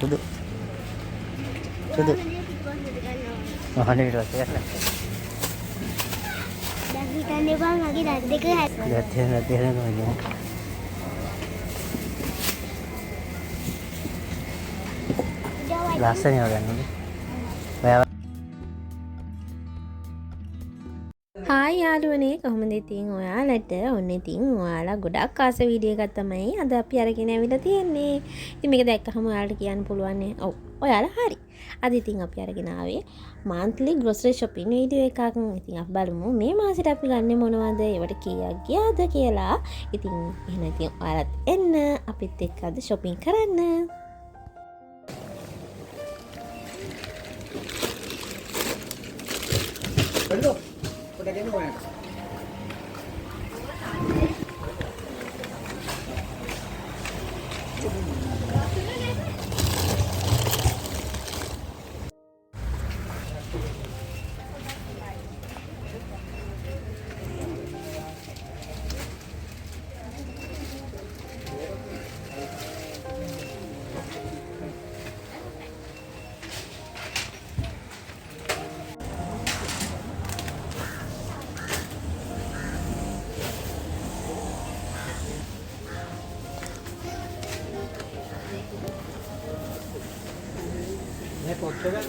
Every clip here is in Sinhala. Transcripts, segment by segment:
සුදු සුදු මොහොනේ ඊට පස්සේ ගන්න දැන් හිතන්නේ බං මගේ දත් දෙක හැදුවා දැන් ලස්සන ඒවා ගන්නනේ ඔයා හායි යාළුවනේ කොහොමද ඉතින් ඔයාලට ඔන්න ඉතින් ඔයාලා ගොඩක් ආස වීඩියෝ එකක් තමයි අද අපි අරගෙන ඇවිල්ලා තියෙන්නේ. ඉතින් මේක දැක්කහම ඔයාලට කියන්න පුළුවන් නේ. ඔව් ඔයාලා හරි. අද ඉතින් අපි අරගෙන ආවේ monthly grocery shopping වීඩියෝ එකක්. ඉතින් අපි බලමු මේ මාසෙට අපි ගන්නේ මොනවද? ඒවට කීයක් ගියාද කියලා. ඉතින් එහෙනම් ඉතින් ඔයාලත් එන්න අපිත් එක්ක අද shopping කරන්න. Hello. Udah gini gue. Ini foto kan?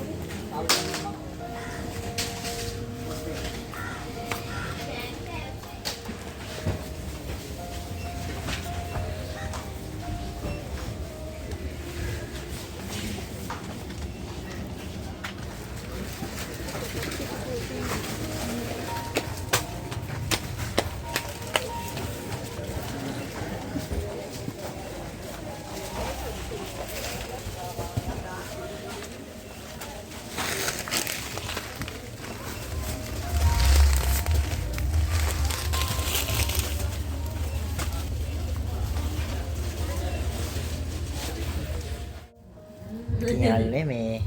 යාළුවනේ මේ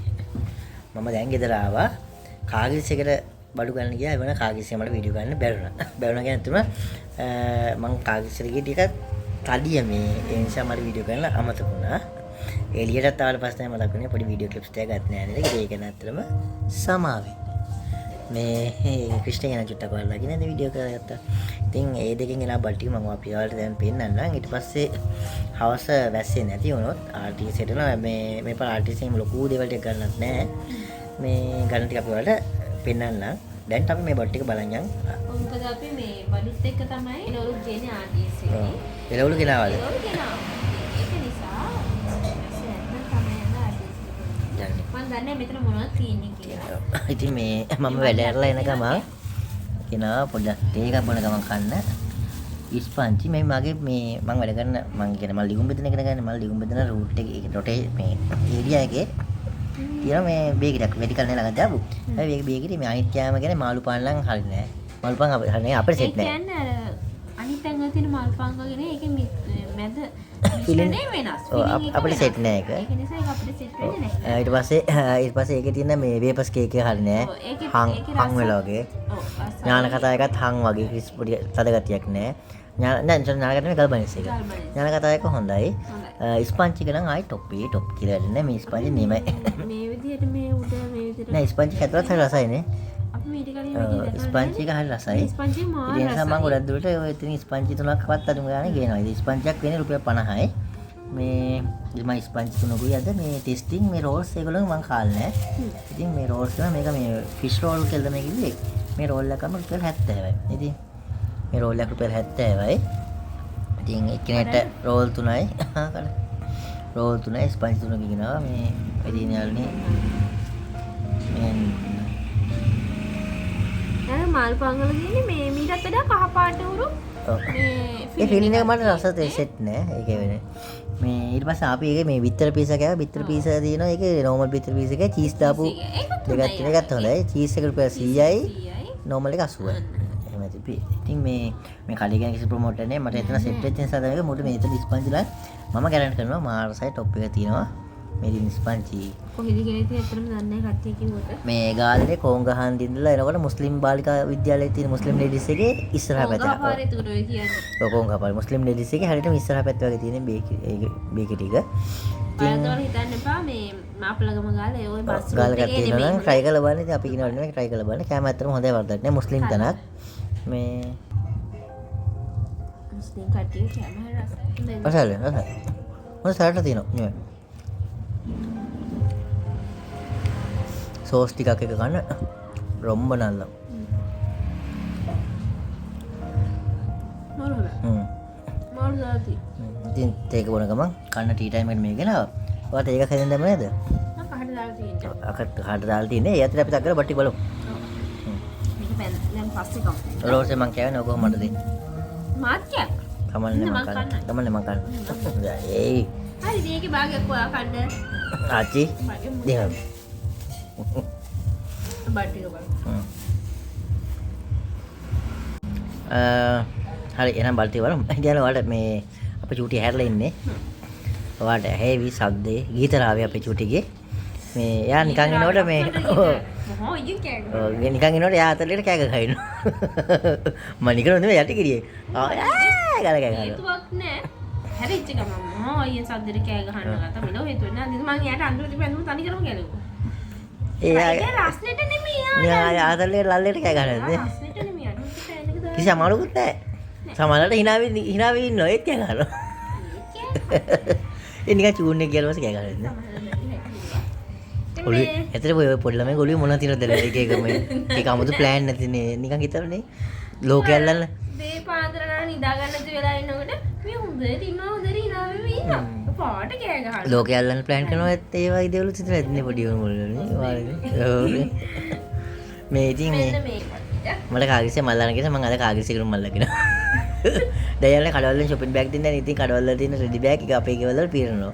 මම දැන් ගෙදර ආවා කාගිස් එකට බඩු ගන්න ගියා ඒ වෙන කාගිස් එක මට වීඩියෝ ගන්න බැරුණා කියන්නේ තුන මම කාගිස් එකට ගිය ටිකක් තඩිය මේ ඒ නිසා මට වීඩියෝ ගන්න අමතක වුණා එළියටත් ආවට පස්සේ මතක් වුණේ පොඩි වීඩියෝ ක්ලිප්ස් ටිකක් ගන්න නෑ නේද ඒක නැත්තරම සමාවෙ මේ ක්‍රිස්ටියන් ගැන චුට්ටක් බලලා නේද වීඩියෝ කරගත්තා. ඉතින් ඒ දෙකෙන් එලා බල් ටික මම අපි ඔයාලට දැන් පෙන්නන්නම්. ඊට පස්සේ හවස වැස්සේ නැති වුණොත් RTC එටනවා මේ පාර RTC එකම ලොකු දේවල් ටික ගන්නත් නැහැ. මේ ගන්න ටික අපි ඔයාලට පෙන්නන්නම්. දැන් අපි මේ බඩ් ටික බලන් යන්. මොකද අපි මේ බඩුත් එක්ක තමයි එළවලු ගේන්නේ RTC එකේ. එළවලු ගෙනාවද? එළවලු ගෙනාවා. ඒක නිසා මම දන්නේ මෙතන මොනවද තියෙන්නේ කියලා. ඉතින් මේ මම වැඩ ඇරලා එන ගමන් කෙනා පොඩ්ඩක් තේ එකක් බොන ගමන් කන්න ඉස්පන්චි මේ මගේ මේ මම වැඩ කරන මම කියන මම ලියුම් බෙදන එක ගන්න මම ලියුම් බෙදන රූට් එකේ රොටේ මේ ඒරියා එකේ තියෙන මේ බේගිරක් වෙඩිකල් නේ ළඟ දාපු. හැබැයි මේක බේගිරේ මේ අනිත් කෑම ගැන මාළු පාන් නම් හරිනේ නැහැ. මාළු පාන් හරිනේ අපිට සෙට් නැහැ. ඒ කියන්නේ අර අනිත් තැන් වල තියෙන මාළු පාන් වගේ නේ ඒකේ මැද ෆිලින් වෙනස්. අපිට සෙට් නැහැ ඒක. ඒක නිසා ඒක අපිට සෙට් වෙන්නේ නැහැ. ඊට පස්සේ ඒකේ තියෙන මේ වේපස් කේක් එක හරිනේ නැහැ. හං වෙලා වගේ. ඥාන කතා එකත් හං වගේ ක්‍රිස් පොඩි තද ගතියක් නැහැ. ඥාන කතා මේ ගල්බනිස් එක. ඥාන කතා එක හොඳයි. ස්පන්ච් එක නම් ආයි ටොප් කියලා වැඩන්නේ මේ ස්පන්ච් නෙමෙයි. මේ විදිහට මේ උඩ මේ විදිහට නෑ ස්පන්ච් එක ඇතුළත් හරි රසයිනේ. අපි මේ ටික කලින් විදිහට ස්පන්ච් එක හරි රසයි. ස්පන්ච් එක මාර ඒ නිසා මම ගොඩක් දුරට ඔය ඉතින් ස්පන්ච් තුනක්වත් අදුම ගානේ ගේනවා. ඉතින් ස්පන්ච් එකක් වෙන්නේ රුපියල් 50යි. මේ මම ස්පන්ච් තුනකුයි අද මේ ටෙස්ටිං මේ රෝල්ස් ඒගොල්ලෝ මම කාලේ නෑ. ඉතින් මේ රෝල්ස් එක මේක මේ ෆිෂ් රෝල් කියලාද මේ කිව්වේ. මේ රෝල් එකම රුපියල් 70යි. ඉතින් මේ රෝල් එක රුපියල් 70යි. ඉතින් එක්කෙනෙක්ට රෝල් 3යි. රෝල් 3යි ස්පන්ච් 3 කියනවා මේ ඉතින් යාළුවනේ මේ නේද මාළු පාන් වල තියෙන්නේ මේ මීටත් වඩා කහ පාට උරු ඒ ෆිලින් එක මට රස සෙට් නෑ ඒක වෙන්නේ මේ ඊට පස්සේ අපි ඒකේ මේ බිත්තර පීස් එකක් බිත්තර පීස් එක තියෙනවා ඒකේ නෝමල් බිත්තර පීස් එකේ චීස් දාපු දෙකක් තියෙන එකත් හොඳයි චීස් එක රුපියල් 100යි නෝමල් එක 80යි එහෙම තිබි ඉතින් මේ කලිය ගැන කිසි ප්‍රොමෝටර් නෑ මට එතන සෙට් වෙච්ච නිසා තමයි මොකද මේ එතන ස්පන්ජ් ලා මම ගැරන්ටි කරනවා මාර්සයි টොප් එක තියෙනවා මෙරින් ස්පංචි කොහෙද කියලා ඉතින් ඇත්තටම දන්නේ නැහැ කට්ටිය කිව්වට. මේ ගාල්ලේ කොංගහන්දි ඉඳලා එනකොට මුස්ලිම් බාලිකා විද්‍යාලයේ තියෙන මුස්ලිම් ලේඩිස් එකේ ඉස්සරහ පැත්ත. කොහොමද ඒකට ඔය කියන්නේ? කොංගහපාර මුස්ලිම් ලේඩිස් එකේ හරියටම ඉස්සරහ පැත්ත වගේ තියෙන බේකරි එක. ඔයාලට හිතන්න එපා මේ මාපලගම ගාලා ඒ ඔය බස් ගාලකට තියෙනවා නම් try කරලා බලන්න. ඉතින් අපි කියනවා නෙමෙයි try කරලා බලන්න. කැම ඇත්තටම හොඳයි වර්ධයක් නෑ මුස්ලිම් තනක්. මේ මුස්ලිම් කට්ටිය කැම රසයි. අසල මොන සාරට තියෙනවා නේ. සෝස් ටිකක් එක ගන්න රොම්බ නල්ල. මොනවද? ඉතින් ඒක බොන ගමන් කන්න ටී ටයිම් එකට මේක ගෙනාවා. ඔයාලට ඒක හැදෙන්න දැම නේද? මම කහට දාලා තියෙනවා. කහට දාලා තියෙන්නේ. ඒ අතර අපි තක් කරලා බට්ටි බලමු. මේක දැන් පස්සේ කමු. රෝසේ මං කියන්නේ ඔක මට දෙන්න. මාත් කිය. කමන්නේ මං කන්න. කමන්නේ මං කන්න. ඒයි. හරි මේකේ භාගයක් ඔයා කන්න. ආච්චි. දෙන්න. බට්ටි බලන්න. හරි එහෙනම් බල්ටි බලමු. ඉතින් ඔයාලට මේ අපේ චූටි හැරලා ඉන්නේ. ඔයාලට ඇහෙවි සද්දේ ගීතරාවේ අපේ චූටිගේ. මේ එයා නිකන් ඉනකොට මේ මොහො ඉතින් කෑග. නිකන් ඉනකොට එයා අතලට කෑග ගහනවා. මම නිකන් නෙමෙයි යටි කිරියේ. ගාලා කෑග ගහනවා. හේතුවක් නෑ. හැරිච්ච ගමන් මොහො අයියෙන් සද්දෙට කෑ ගහන්න ගත්තා. මෙලෝ හේතුව නෑ. ඉතින් මං එයාට අඳුරට බැඳුම් තනි කරමු ගැලුවා. ඒ රස්නෙට නෙමෙයි යා ආතල්ලේ ලල්ලේට කෑ ගහනවා නේ. රස්නෙට නෙමෙයි අනුත් කෑනක දාලා. කිසි අමාරුකුත් නැහැ. සමහරවිට හිනාවේ ඉන්නවා ඒත් කෑ ගහනවා. ඒ නිකන් චූන් එක ගියලා පස්සේ කෑ ගහනවා නේ. ඔලි ඇතර ඔය පොඩි ළමයි ගොළුවේ මොනවද තියෙනවද දැන් එක එක මේ ඒක 아무තු ප්ලෑන් නැතිනේ නිකන් හිතවනේ ලෝකයක් අල්ලන්න මේ පාන්දර නා නිදා ගන්න නැති වෙලා ඉන්නකොට මේ හොඳට ඉන්නවා පාට කෑ ගහනවා ලෝකයක් අල්ලන්න ප්ලෑන් කරනවා ඒ වගේ දේවල් තියන නැතිනේ පොඩි උන් මේ ඉතින් මේ මට කාගිස්සේ මල්ලන කියලා මම අද කාගිස්සේ කරු මල්ලගෙන දැන් යන්නේ කඩවලෙන් shopping bag දෙන්න ඉතින් කඩවල තියෙන ready bag එක අපේ ගෙවල් වල පීරනවා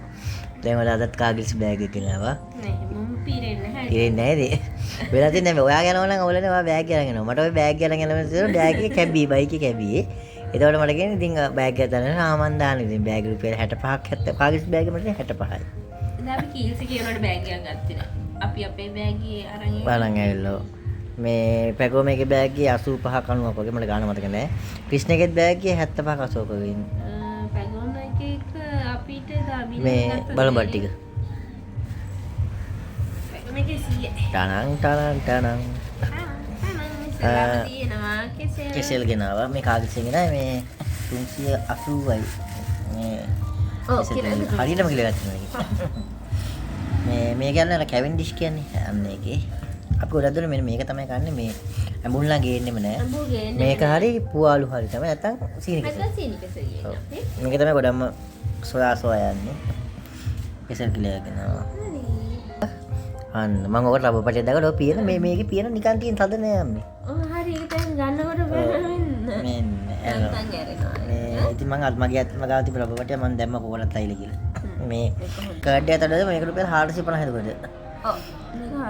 දැන් මට අදත් කාගිස් bag එක ගෙනාවා නෑ මම පීරෙන්නේ නැහැ පීරෙන්නේ නැහැ වෙලා තින්නේ මේ ඔයා යනවා නම් ඔයාලනේ ඔයා bag අරගෙන යනවා මට ඔය bag අරගෙන යනවා තියෙනවා bag එක කැබි බයික් එක කැබි එතකොට මට කියන්නේ ඉතින් bag එක දාන්න ආමන් දාන්න ඉතින් bag රුපියල් 65ක් 70 කාගිස් bag මට 65යි දැන් අපි කීල්ස් කියනකොට bag එකක් ගත්තේ නෑ අපි අපේ bag එකේ අරන් බලන් ඇවිල්ලා මේ පැකෝම එකේ බෑග් එකේ 85ක් 90ක් වගේ මට ගාන මතක නැහැ. ක්‍රිෂ්ණගේ බෑග් එකේ 75ක් 80ක වගේ ඉන්නේ. පැකෝම එකක අපිට දාබින මේ බලමු බට් ටික. පැකෝම එකේ 100. ටනං තියෙනවා කෙසෙල් ගෙනාවා. මේ කාගිස්යෙන් ගෙනාවේ මේ 380යි. මේ හරියටම කියලා ගත්තා මේ කියන්නේ අර කැවෙන්ඩිෂ් කියන්නේ අන්න ඒකේ. අපි ගොඩක් දුර මෙන්න මේක තමයි කන්නේ මේ ඇඹුල්ලා ගේන්නෙම නෑ මේක හරි පුවාලු හරි තමයි නැත්තම් සීනි කෙසෙල් මේක තමයි ගොඩක්ම සොයා යන්නේ කෙසෙල් කියලා කියනවා අන්න මම ඔකට රබර් පටියක් දාගලා ඔය පියන මේකේ පියන නිකන් තියෙන තද නෑ අම්මේ ඔව් හරි ඒක දැන් ගන්නකොට වෙන්න මේ ඉතින් මම අත් මගේ අත් මගාව තිබ්බ රබර් පටිය මම දැම්ම කොකටත් අයිල කියලා මේ කඩ් එක අතට මේක රුපියල් 450 දුකද ඔව්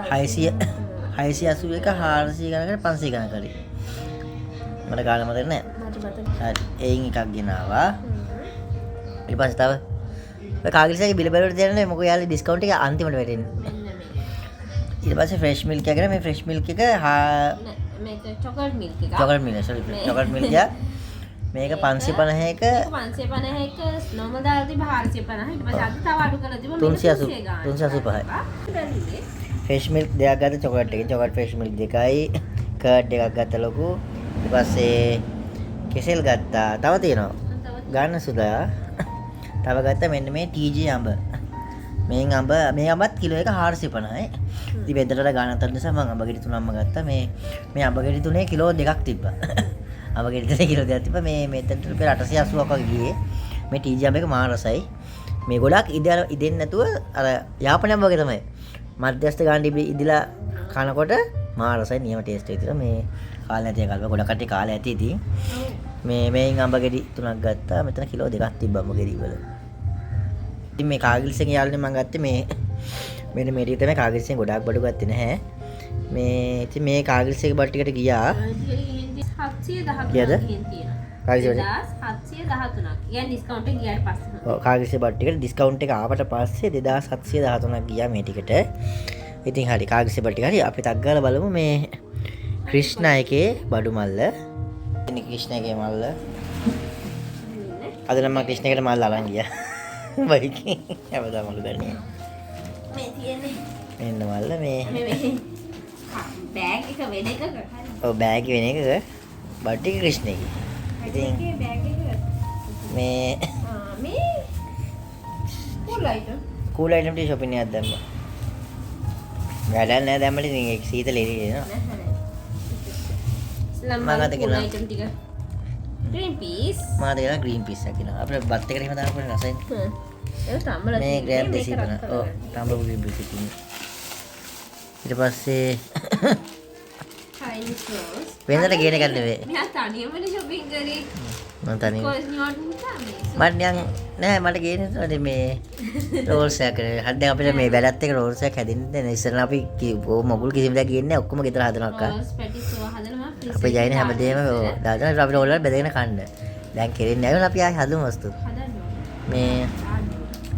600 681 400 ගණනකට 500 ගණන් කරේ. මට කාලෙ මතක නෑ. හරි. එයින් එකක් ගෙනාවා. ඊට පස්සේ තව ඔය කාගිලිසගේ බිල බැලුවට දෙන්නේ මොකද යාළුවා ඩිස්කවුන්ට් එක අන්තිමට වැටෙන්නේ. ඊට පස්සේ ෆ්‍රෙෂ් මිල්ක් එකගෙන මේ ෆ්‍රෙෂ් මිල්ක් එක මේක චොකලට් මිල්ක් එක. Chocolate milk sorry chocolate milk එක මේක 550ක 550ක normal දාලා තිබ්බ 450 ඊට පස්සේ අද තව අඩු කරලා තිබ්බ 385යි. ෆ්‍රෙෂ් මිල්ක් දෙකක් ගත්ත චොකලට් එකේ චොකලට් ෆ්‍රෙෂ් මිල්ක් දෙකයි කර්ඩ් එකක් ගත්ත ලොකු ඊට පස්සේ කෙසෙල් ගත්තා තව තියෙනවා ගන්න සුදා තව ගත්තා මෙන්න මේ TJ අඹ මේ අඹත් කිලෝ එක 450යි ඉතින් බෙදරට ගන්න අතර නිසා මම අඹ ගෙඩි තුනක්ම ගත්තා මේ අඹ ගෙඩි තුනේ කිලෝ දෙකක් තිබ්බා අඹ ගෙඩි තුනේ කිලෝ දෙකක් තිබ්බා මේ මෙතනට රුපියල් 880ක් වගේ ගියේ මේ TJ අඹ එක මහා රසයි මේ ගොඩක් ඉදෙන්නේ නැතුව අර යාපනයම වගේ තමයි මධ්‍යස්ථ ගාන ඉදිලා කනකොට මා රසයි නියම ටේස්ට් එක තියෙනවා මේ කාලේ නැති එකල්ව ගොඩක් කට්ටිය කාලේ ඇති ඉතින් මේන් අඹ ගෙඩි තුනක් ගත්තා මෙතන කිලෝ දෙකක් තිබ්බා අඹ ගෙඩි වල ඉතින් මේ කාගිල්සෙන් යාළුවනේ මම ගත්තේ මේ මෙන්න මේ ටික තමයි කාගිල්සෙන් ගොඩක් බඩු ගත්තේ නැහැ මේ ඉතින් මේ කාගිල්සෙක බඩු ටිකට ගියා 710ක් තියෙනවා කාගිසි බඩු 2713ක්. يعني ඩිස්කවුන්ට් එක ගියාට පස්සේ. ඔව් කාගිසි බඩු ටිකට ඩිස්කවුන්ට් එක ආවට පස්සේ 2713ක් ගියා මේ ටිකට. ඉතින් හරි කාගිසි බඩු ටික හරි අපි ටක් ගාලා බලමු මේ ක්‍රිෂ්ණා එකේ බඩු මල්ල. ඉතින් ක්‍රිෂ්ණා එකේ මල්ල. අද නම් මම ක්‍රිෂ්ණා එකට මල්ල අරන් ගියා. බයිකේ. හැමදාම මල්ල ගන්නේ. මේ තියෙන්නේ මෙන්න මල්ල මේ බෑග් එක වෙන එකක හරි. ඔව් බෑග් වෙන එකක බඩු ටික ක්‍රිෂ්ණා එකේ. ඉතින් ඒකේ බෑග් එක මේ මේ කූල් අයිටම්. කූල් අයිටම් ටික shopping එකක් දැම්මා. වැඩක් නැහැ දැම්මට ඉතින් ඒක සීතල එළියේ නේද? මම අද කූල් ගෙනා අයිටම් ටික. green peas. මම අද ගෙනා green peas එකක් ගෙනා. අපිට බත් එකට එහෙම දාන්න පුළුවන් රසයෙන්. ඒක තම්බලා මේ ග්‍රෑම් මේක 250. රත් ඔව් කරගන්න. තම්බපු green peas එකක් ඉන්නේ. ඊට පස්සේ Chinese rolls. වෙනදට ගේන එකක් නෙවෙයි. මෙයා තනියමනේ shopping කරේ. මම තනියම කොස් නියොත් තමයි. මට නිකන් නෑ මට ගේන්නේ මේ රෝල්ස් එකක් හරි දැන් අපිට මේ වැඩත් එක රෝල්ස් එකක් හැදින්න දැන් ඉස්සරලා අපි මොගුල් කිසිම දෙයක් ගේන්නේ නෑ ඔක්කොම ගෙදර හදනවා අක්කා rolls පැටිස් ඒවා හදනවා freezer අපි ජයින හැමදේම දාගෙන අපිට ඕල්ලා බෙදගෙන කන්න දැන් කෙරෙන්නේ නැහැ අපි ආයෙ හදමු වස්තු හදන්න මේ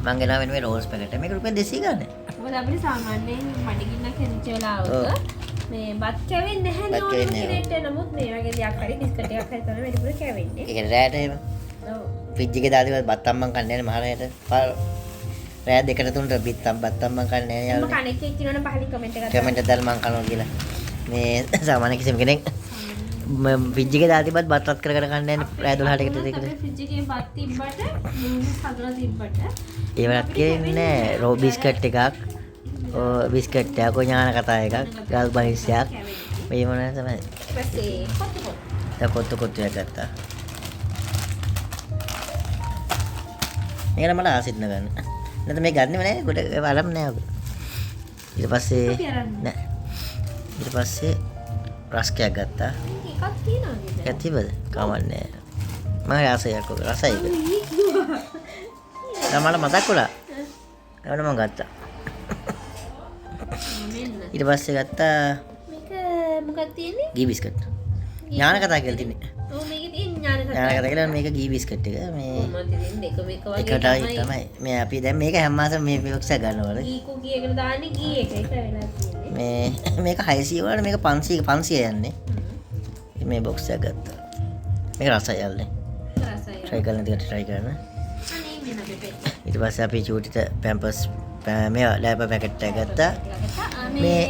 මං ගෙනාව මේ රෝල්ස් පැකට් එක මේක රුපියල් 200 ගන්න මොකද අපිට සාමාන්‍යයෙන් මඩගින්නක් හෙනිච්ච වෙලාවක මේ බත් කැවෙන්නේ නැහැ බත් කැවෙන්නේ නෝන කෙනෙක්ට නමුත් මේ වගේ දෙයක් හරි බිස්කට් එකක් හරි තමයි වැඩිපුර කැවෙන්නේ. ඒක රෑට එහෙම ඔව්. ෆ්‍රිජ් එකේ දාලා බත් අම්මන් කන්නේ නැහැ මහරයට රෑ දෙකට තුනට බත් අම්මන් කන්නේ නැහැ මම යාළුවා කණෙක් එක්කිනවනේ පහලින් කමෙන්ට් එකක් කමෙන්ට් එකක් දාලා මං කනවා කියලා මේ සාමාන්‍ය කිසිම කෙනෙක් ෆ්‍රිජ් එකේ දාලා තිබ්බත් බත් රත් කරගෙන කන්නේ නැහැ රෑ 12ට එකට දෙකට ෆ්‍රිජ් එකේ බත් තිබ්බට මිනිස් හදලා තිබ්බට ඒවත් කියන්නේ රෝ බිස්කට් එකක් බිස්කට් එකක් ඥාන කතා එකක් ගල් බහිස්සයක් මේ මොනවද තමයි ඊපස්සේ කොත්තු දැන් කොත්තු එකක් ගත්තා මේක නම් මට ආසිත් නගන්න නැත්නම් මේ ගන්නෙම නැහැ ගොඩ වලම් නැහැ ඔබ ඊට පස්සේ අපි අරන් නෑ ඊට පස්සේ රස්කයක් ගත්තා එකක් තියෙනවා නේද? එකක් තිබ්බද කවන්නේ මම රසයක් ඔක රසයි ඒක දැන් මට මතක් වුණා ඒවල මම ගත්තා මෙන්න. ඊට පස්සේ ගත්තා මේක මොකක්ද තියෙන්නේ? ගී බිස්කට් ඥාන කතා කියලා තින්නේ ඔව් මේකේ තියෙන ඥාන කතා. ඥාන කතා කියලා මේක ගී බිස්කට් එක මේ මම දෙන්නේ දෙක මේක වගේ එකටයි තමයි මේ අපි දැන් මේක හැම මාසෙම මේ බොක්ස් එක ගන්නවල ගී කුකී එකට දාන්නේ ගී එක ඒක වෙලා තියෙන්නේ. මේ මේක 600 වලට මේක 500 යන්නේ මේ බොක්ස් එක ගත්තා මේක රසයි යල්නේ රසයි. try කරන්න ටිකට try කරන්න අනේ මෙන්න දෙපෙත්. ඊට පස්සේ අපි චූටිට පැම්පර්ස් මේ ලෑප පැකට් එක ගත්තා මේ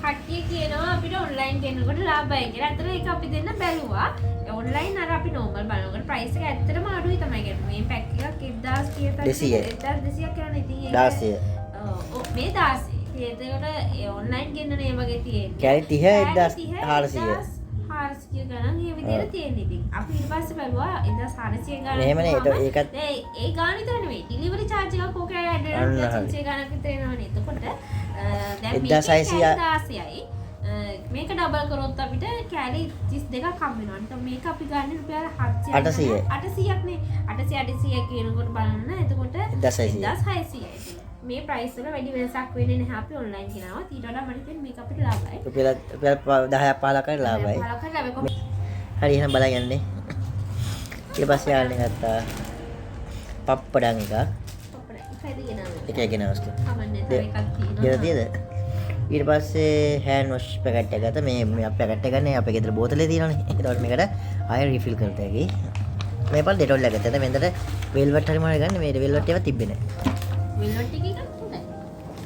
කට්ටිය කියනවා අපිට ඔන්ලයින් ගෙන්නකොට ලාභයි කියලා. අතන ඒක අපි දෙන්න බැලුවා. ඔන්ලයින් අර අපි නෝමල් බලනකොට ප්‍රයිස් එක ඇත්තටම අඩුයි තමයි කියන්නේ. මේ පැක් එකක් 1000 කීයටද? 1200ක් කරන්නේ. ඉතින් ඒක 16 ඔව් මේ 16. ඒකට ඔන්ලයින් ගෙන්නන ඒ වගේ තියෙන්නේ. කැරි 30 1400 400 ගණන් මේ විදිහට තියෙන්නේ. ඉතින් අපි ඊට පස්සේ බැලුවා 1400 ගණන්. මෙහෙමනේ ඒකත් ඒ ගාන විතර නෙවෙයි. ඩිලිවරි charge එකක් ඕක ඇඩ් අන්න වෙනවා. හරි. 300 ගණන් විතර එනවනේ. එතකොට දැන් 1600 මේක ඩබල් කරොත් අපිට කැලි 32ක් හම්බ වෙනවා. නිකන් මේක අපි ගන්න රුපියල් 800. 800ක් නේ. 800 කියනකොට බලන්න. එතකොට 1600. 1600. මේ ප්‍රයිස් වල වැඩි වෙනසක් වෙන්නේ නැහැ අපි ඔන්ලයින් කියනවා. ඊට වඩා මට හිතෙන්නේ මේක අපිට ලාභයි. රුපියල් 10ක් 15ක් හරි ලාභයි බලකන් ලාභයි කොහොමද? හරි එහෙනම් බලන්න යන්නේ ඊට පස්සේ ආන්නේ ගත්තා පප්පඩන් එක අපේ ඉතින් ගෙනාවා. එක එක නවස්තු කමන්නේ තව එකක් තියෙනවා. ගෙනද ඊට පස්සේ හෑන්ඩ් වොෂ් පැකට් එක ගත්තා මේ පැකට් එක ගන්නේ අපේ ගෙදර බෝතලේ තියෙනවනේ ඒකට මේකට ආයෙ රිෆිල් කරත හැකි මේ පල් ඩෙටෝල් එක ගත්තා මෙතනට වෙල්වට් හරි මොනවද ගන්න මේ වෙල්වට් ඒවා තිබ්බේ නැහැ වෙල්වට් එකක් හොඳයි.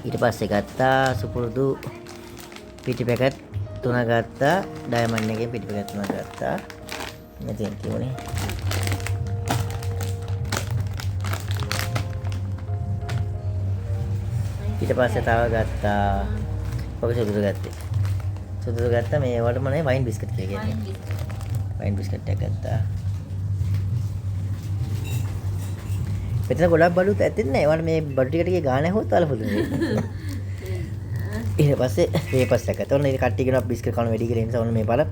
ඊට පස්සේ ගත්තා සුපුරුදු පිටි පැකට් 3 ගත්තා ඩයමන්ඩ් එකේ පිටි පැකට් 3 ගත්තා මෙතෙන් තියුනේ ඊට පස්සේ තව ගත්තා ඔක සුදුරු ගත්තා මේ වලට මොනේ වයින් බිස්කට් කියලා කියන්නේ වයින් බිස්කට් එකක් ගත්තා මෙතන ගොඩක් බඩුත් ඇත්තෙත් නෑ ඒවට මේ බඩු ටිකට ගාන ඇහුවොත් වල පුළුවන් ඊට පස්සේ වේපස් එක ගත්තා ඔන්න ඉතින් කට්ටිය කියනවා බිස්කට් කන වැඩි කියලා නිසා ඔන්න මේ බලන්න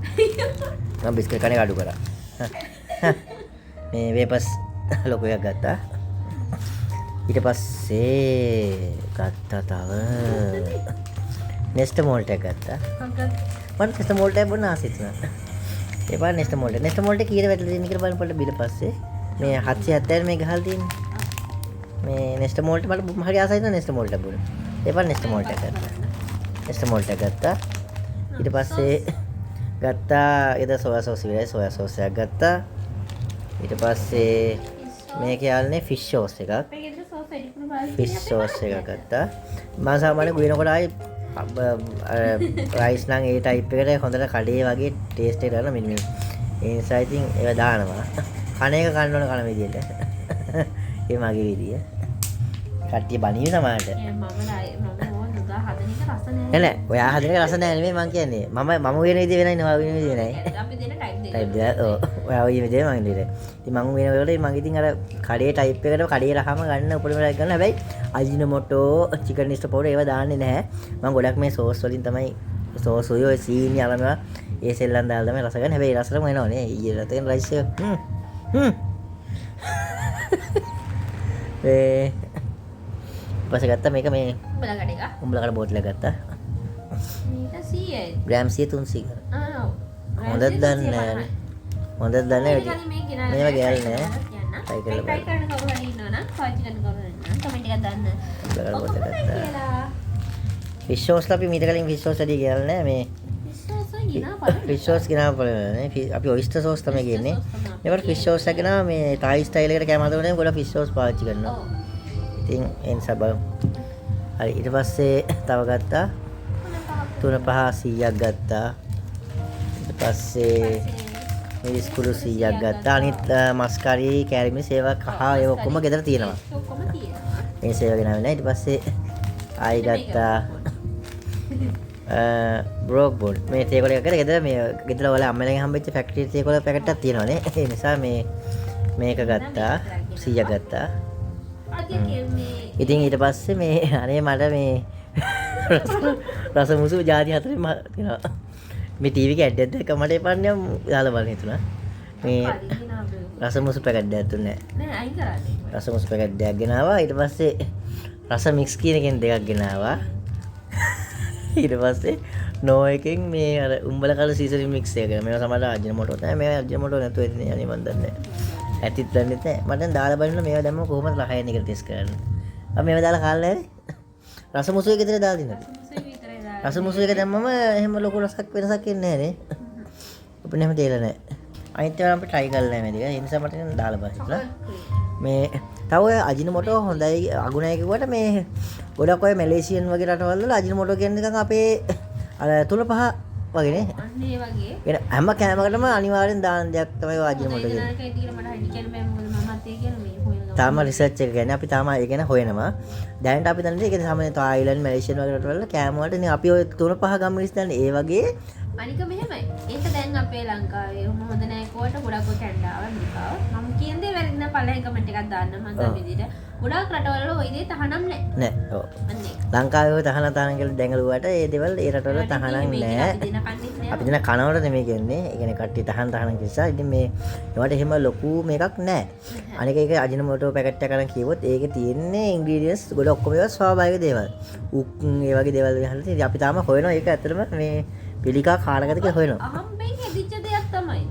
මම බිස්කට් කන්නේ අඩු කරා මේ වේපස් ලොකු එකක් ගත්තා ඊට පස්සේ ගත්තා තව නෙස්ට මෝල්ට් එකක් ගත්තා මම නෙස්ට මෝල්ට් එක බොන්න ආසෙත් නෑ එපා නෙස්ට මෝල්ට. නෙස්ට මෝල්ට කීයට වැටලා තියෙන කියලා බලන්න පොඩ්ඩක් බිල පස්සේ. මේ 770 මේ ගහලා තියෙන්නේ. මේ නෙස්ට මෝල්ට මට හරි ආසයි නේද නෙස්ට මෝල්ට බුණ. එපා නෙස්ට මෝල්ට ගත්තා. නෙස්ට මෝල්ට ගත්තා. ඊට පස්සේ ගත්තා එද සෝයා සෝස් විතරයි සෝයා සෝස් එකක් ගත්තා. ඊට පස්සේ මේක යාළුනේ ෆිෂ් සෝස් එකක්. ෆිෂ් සෝස් එකක් ගත්තා. මම සාමාන්‍යයෙන් ගුණනකොට ආයි රයිස් නම් ඒ ටයිප් එකට හොඳට කඩේ වගේ ටේස්ට් එක ගන්න මෙන්න මේ. ඒ නිසා ඉතින් ඒවා දානවා. කන එක කන්න ඕන කන විදියට. ඒ මගේ විදිය. කට්ටිය බණීවි සමහරට. නෑ ඔයා හදන එක රස නෑ නෙමෙයි මං කියන්නේ. මම වෙන විදිය වෙනයි නේ ඔයා වෙන විදිය නෑ. අපි දෙන ටයිප් ටයිප් දෙක. ඔව්. ඔයා ඔය විදිය මං ඉන්නේ. ඉතින් මං වෙන වෙලට මං ඉතින් අර කඩේ ටයිප් එකට කඩේ රහම ගන්න උපරිමයක් ගන්න. හැබැයි අජිනමොටෝ චිකන් ඩිස්ට් පවුඩර් ඒවා දාන්නේ නැහැ. මං ගොඩක් මේ සෝස් වලින් තමයි සෝස් ඔය සීනි අරනවා. ඒ සෙල්ලම් දාලා තමයි රස ගන්න. හැබැයි රසටම එනවා නේ. ඊයේ රතෙන් රයිස් එක. ඒ පස්සේ ගත්තා මේක මේ උඹලා කඩ එක. උඹලා කඩ බෝටල් එක ගත්තා. මේක 100යි. ග්‍රෑම් 100 300 කර. ආ. හොඳද දන්නේ නැහැ. හොඳද දන්නේ නැහැ. මේවා ගෑල් නෑ. ට්‍රයි කරන්න කවුරු හරි ඉන්නවනම් පාවිච්චි කරන්න කවුරු හරි ඉන්නවනම් කමෙන්ට් එකක් දාන්න. උඹලා ඔක්කොම බෝටල් ගත්තා. කියලා. ෆිෂ් සෝස් අපි මීට කලින් ෆිෂ් සෝස් වැඩි ගෑල් නෑ මේ විශ්වාසය ගිනා බලන්න. ෆිෂ් සෝස් ගෙනාව බලන්නේ. අපි ඔයිස්ටර් සෝස් තමයි ගේන්නේ. ඒකට ෆිෂ් සෝස් එක ගෙනාව මේ තායි ස්ටයිල් එකට කැම හදවනේ ගොඩක් ෆිෂ් සෝස් පාවිච්චි කරනවා. ඔව්. ඉතින් ඒ නිසා බලමු. හරි ඊට පස්සේ තව ගත්තා. 3 5 100ක් ගත්තා. ඊට පස්සේ මිරිස් කුඩු 100ක් ගත්තා. අනිත් මස් කරි, කෑලි මිරිස් ඒවා කහ ඒ ඔක්කොම ගෙදර තියෙනවා. ඔක්කොම තියෙනවා. මේ සේව ගෙනාවේ නැහැ. ඊට පස්සේ ආයි ගත්තා බ්‍රෝක් බෝඩ්. මේ තේකොළ එකකට ගෙදර මේ ගෙදර වල අම්මලගෙන් හම්බෙච්ච ෆැක්ටරි තේකොළ පැකට් එකක් තියෙනවානේ. ඒ නිසා මේක ගත්තා 100ක් ගත්තා. ඉතින් ඊට පස්සේ මේ අනේ මට මේ රස මුසු ජාති හතරෙම තියෙනවා. මේ ටීවී එක ඇඩ් එකක් දැක්ක මට එපන්නේ දාලා බලන්න හිතුණා. මේ රස මුසු පැකට් එකක් දුන්නේ නැහැ. නෑ අයින් කරන්නේ. රස මුසු පැකට් එකක් ගෙනාවා. ඊට පස්සේ රස මික්ස් කියන එකෙන් දෙකක් ගෙනාවා. ඊට පස්සේ නෝ එකෙන් මේ අර උඹල කල සීසරි මික්ස් එක. මේවා සමහර අජිනමොටෝ තමයි. මේවා අජිනමොටෝ නැතුව ඉතින් යන්නේ මන් දන්නේ නැහැ. ඇතිත් දන්නේ නැහැ. මට දැන් දාලා බලන්න මේවා දැම්මම කොහොමද රහය එන එක ටෙස්ට් කරන්න. අපි මේවා දාලා කාලා නැහැ. රස මුසු එක විතර දාලා දිනනවා. රස මුසු එක දැම්මම එහෙම ලොකු රසක් වෙනසක් එන්නේ නැහැ නේ. අපිට එහෙම තේරෙන්නේ නැහැ. අනිත් ඒවා අපි try කරලා නැහැ මේක. ඒ නිසා මට දැන් දාලා බලන්න. මේ තව ඔය අජිනමොටෝ හොඳයි අගුණයි කිව්වට මේ ගොඩක් ඔය මැලේසියන් වගේ රටවල් වල අජිනමොටෝ කියන්නේ නිකන් අපේ අර 3-5 වගේ නේ. අන්න ඒ වගේ. ඒ හැම කෑමකටම අනිවාර්යෙන් දාන දෙයක් තමයි ඔය අජිනමොටෝ කියන්නේ. ඒක ඇයි මට හරි කියන්න බෑ මොකද මමත් ඒ කියන්නේ මේ හොයන තාම රිසර්ච් එක ගැන අපි තාම ඒ ගැන හොයනවා. දැනට අපි දන්නේ ඒක සාමාන්‍ය තායිලන්ඩ් මැලේසියන් වගේ රටවල කෑම වලට ඉතින් අපි ඔය 3-5 ගම් මිනිස් දන්නේ ඒ වගේ අනික මෙහෙමයි. ඒක දැන් අපේ ලංකාවේ හොඳ නැහැ කෝට ගොඩක් ඔය කැනඩාව අමරිකාව. මම කියන දේ වැරදිනම් පළවෙනි කමෙන්ට් එකක් දාන්න මම දැන් විදිහට. ගොඩක් රටවල ඔය දේ තහනම් නැහැ. නෑ. ඔව්. අන්නේ. ලංකාවේ ඔය තහනම් කියලා දැඟලුවාට ඒ දේවල් ඒ රටවල තහනම් නෑ. අපි දෙන කනවට නෙමෙයි කියන්නේ. ඒ කියන්නේ කට්ටිය තහනම් කිව්සා. ඉතින් මේ ඒවට එහෙම ලොකු මේකක් නෑ. අනික ඒක අජිනමොටෝ පැකට් එකක් අරන් කිව්වොත් ඒකේ තියෙන්නේ ඉන්ග්‍රීඩියන්ට්ස් ගොඩ ඔක්කොම ඒවා ස්වාභාවික දේවල්. ඒ වගේ දේවල් ගහලා ඉතින් අපි තාම හොයනවා ඒක ඇත්තටම මේ පිළිකා කාලගත කියලා හොයනවා. අහම්බෙන් හැදිච්ච දෙයක් තමයි.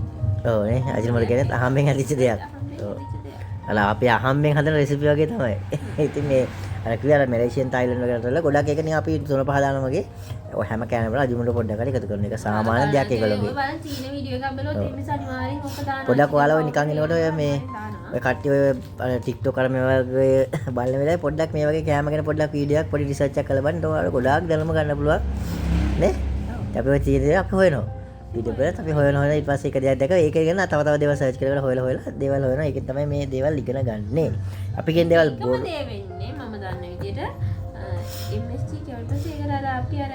ඔව් නේ අජිනමොටෝ කියන්නේ අහම්බෙන් හැදිච්ච දෙයක්. ඔව්. අල අපි අහම්බෙන් හදන රෙසිපි වගේ තමයි. ඉතින් මේ අර කිව්වා මැලේසියන් තායිලන්ඩ් වගේ රටවල ගොඩක් ඒක නේ අපි 3-5 දානවා වගේ ඔය හැම කෑම වල අජිනමොටෝ පොඩ්ඩක් හරි එකතු කරන එක සාමාන්‍ය දෙයක් ඒගොල්ලෝගේ. ඔය බලන්න චීන වීඩියෝ එකක් බලුවොත් මේ මිස අනිවාර්යෙන් ඔක දානවා. පොඩ්ඩක් ඔයාලා ඔය නිකන් එනකොට ඔය මේ ඔය කට්ටිය ඔය TikTok අර මේ වගේ බලන වෙලාවේ පොඩ්ඩක් මේ වගේ කෑම ගැන පොඩ්ඩක් වීඩියෝ එකක් පොඩි රිසර්ච් එකක් කරලා බලන්න ඔයාලා ගොඩාක් දැනුම ගන්න පුළුවන් නේ. අපි ඔය චීන දේ අපි හොයනවා. වීඩියෝ බලත් අපි හොයනවා ඊට පස්සේ එක දෙයක් දැක ඒක ගැන තව තව දේවල් සර්ච් කරලා හොයලා දේවල් හොයනවා. ඒකෙන් තමයි මේ දේවල් ඉගෙන ගන්නෙ. අපි කියන දේවල් එකම දේ වෙන්නේ මම දන්න විදිහට MSG කියවලට ඒකට අර අපි අර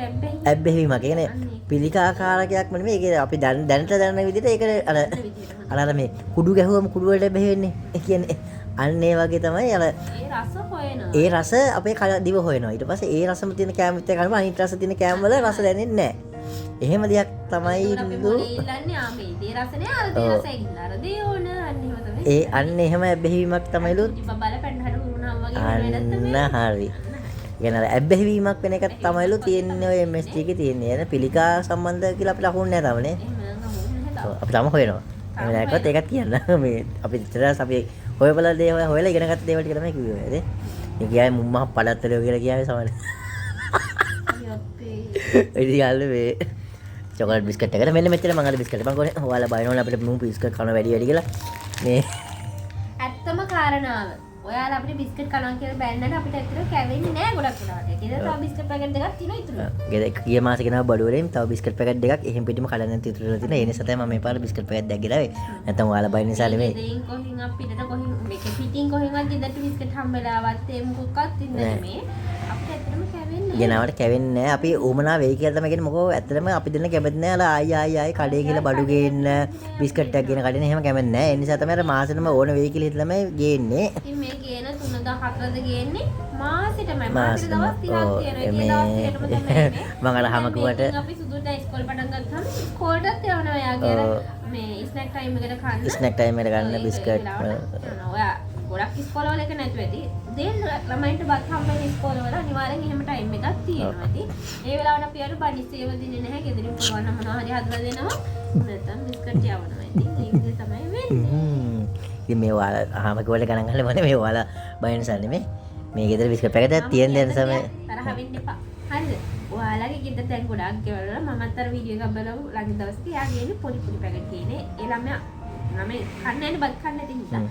ඇබ්බැහිමක්. ඒ කියන්නේ පිළිකාකාරකයක් නෙමෙයි. ඒක අපි දැනට දැනන විදිහට ඒක අර මේ කුඩු ගැහුවම කුඩු වලට බැහැවෙන්නේ. ඒ කියන්නේ අන්න ඒ වගේ තමයි අර ඒ රස හොයනවා. ඒ රස අපේ දිව හොයනවා. ඊට පස්සේ ඒ රසම තියෙන කෑම විතර කනවා. අනිත් රස තියෙන කෑම වල රස දැනෙන්නේ නැහැ. එහෙම දෙයක් තමයි අපි මොලේ ඉල්ලන්නේ ආ මේ දේ රස නෑ අර දේ රස ඉන්න අර දේ ඕන අන්න එහෙම තමයි. ඒ අන්න එහෙම ඇබ්බැහිවීමක් තමයිලු. ඉතින් බල පැන්න හඩ වුණා වගේ අන්න හරි. කියන අර ඇබ්බැහිවීමක් වෙන එක තමයිලු තියෙන්නේ ඔය MSG එකේ තියෙන්නේ. එන පිළිකා සම්බන්ධ කියලා අපිට අහුන්නේ නැහැ තාම නේ. අපි තම හොයනවා. එහෙම නැත්නම් ඒකත් කියන්න. මේ අපි ඉතරස් අපි හොයබලා දේ හොයලා ඉගෙන ගත්ත දේවල් ටික තමයි කිව්වේ නේද? මේ කියාවේ මුම්මහ පඩත්තලියෝ කියලා කියාවේ සමහර. ඉතින් යාළුවෝ මේ චොකලට් බිස්කට් එකට මෙන්න මෙච්චර මම අර බිස්කට් මම කොහේ ඔයාලා බයනවනේ අපිට මූ බිස්කට් කන වැඩි කියලා මේ ඇත්තම කාරණාව ඔයාලා අපිට බිස්කට් කනවා කියලා බැන්නට අපිට ඇත්තට කැවෙන්නේ නැහැ ගොඩක් වෙලාවට. ඒකද තව බිස්කට් පැකට් දෙකක් තියෙනවා ඉතුරු. ගෙදර ගිය මාසේ ගෙනාව බඩු වලින් තව බිස්කට් පැකට් දෙකක් එහෙම් පිටිම කඩන්න නැති ඉතුරුලා තියෙනවා. ඒ නිසා තමයි මම මේ පාර බිස්කට් පැකට් දෙකක් ගෙනාවේ. නැත්නම් ඔයාලා බය නිසා නෙමෙයි. දෙයින් කොහින් අපිට කොහින් මේක පිටින් කොහින්වත් ගෙදරට බිස්කට් හම්බෙලාවත් ඒ මොකක්වත් ඉන්නේ නෙමෙයි. අපිට ඇත්තටම කැවෙන්නේ ගෙනාවට කැවෙන්නේ නැහැ. අපි උමනා වෙයි කියලා තමයි කියන්නේ. මොකෝ ඇත්තටම අපි දෙන්න කැමති නැහැ. අර ආයි කඩේ ගිහලා බඩු ගේන්න බිස්කට් එකක් ගෙන කඩේන එහෙම කැමති නැහැ. ඒ නිසා තමයි අර මාසෙටම ඕන වෙයි කියලා හිතලා තමයි ගේන්නේ. ඉතින් මේ ගේන 3-4ද ගේන්නේ මාසෙටමයි. මාසෙට දවස් 30ක් තියෙනවා. ඒ දවස් 30ටම තමයි මම අර හැමකුවට අපි සුදුට ඉස්කෝලේ පටන් ගත්තාම ඉස්කෝලේටත් යවනවා යාගේ අර මේ ස්නැක් ටයිම් එකට කන්න. ස්නැක් ටයිම් එකට ගන්න බිස්කට්. ඔයා ගොඩක් ඉස්කෝලවල එක නැතුව ඇති. දෙන්න ළමයින්ට බත් හම්බෙන ඉස්කෝලවල අනිවාර්යෙන් එහෙම ටයිම් එකක් තියෙනවා ඇති. ඒ වෙලාවට අපි අර බඩි සේව දෙන්නේ නැහැ. ගෙදරින් පුළුවන් නම් මොනවා හරි හදලා දෙනවා. නැත්නම් බිස්කට් යවනවා. ඉතින් ඒක තමයි වෙන්නේ. ඉතින් මේ ඔයාලා හැමකුවට ගණන් ගන්න මොනේ මේ ඔයාලා බය නිසා නෙමෙයි. මේ ගෙදර බිස්කට් පැකට් තියෙන දේ නිසා මේ තරහ වෙන්න එපා. හරිද? ඔයාලගේ ගෙදර දැන් ගොඩක් ගෙවල් වල මමත් අර වීඩියෝ එකක් බලමු ළඟ දවස්වල යා ගේන්නේ පොඩි පොඩි පැකට් ගේන්නේ. ඒ ළමයා කන්නේ නැහැ බත් කන්නේ නැති නිසා.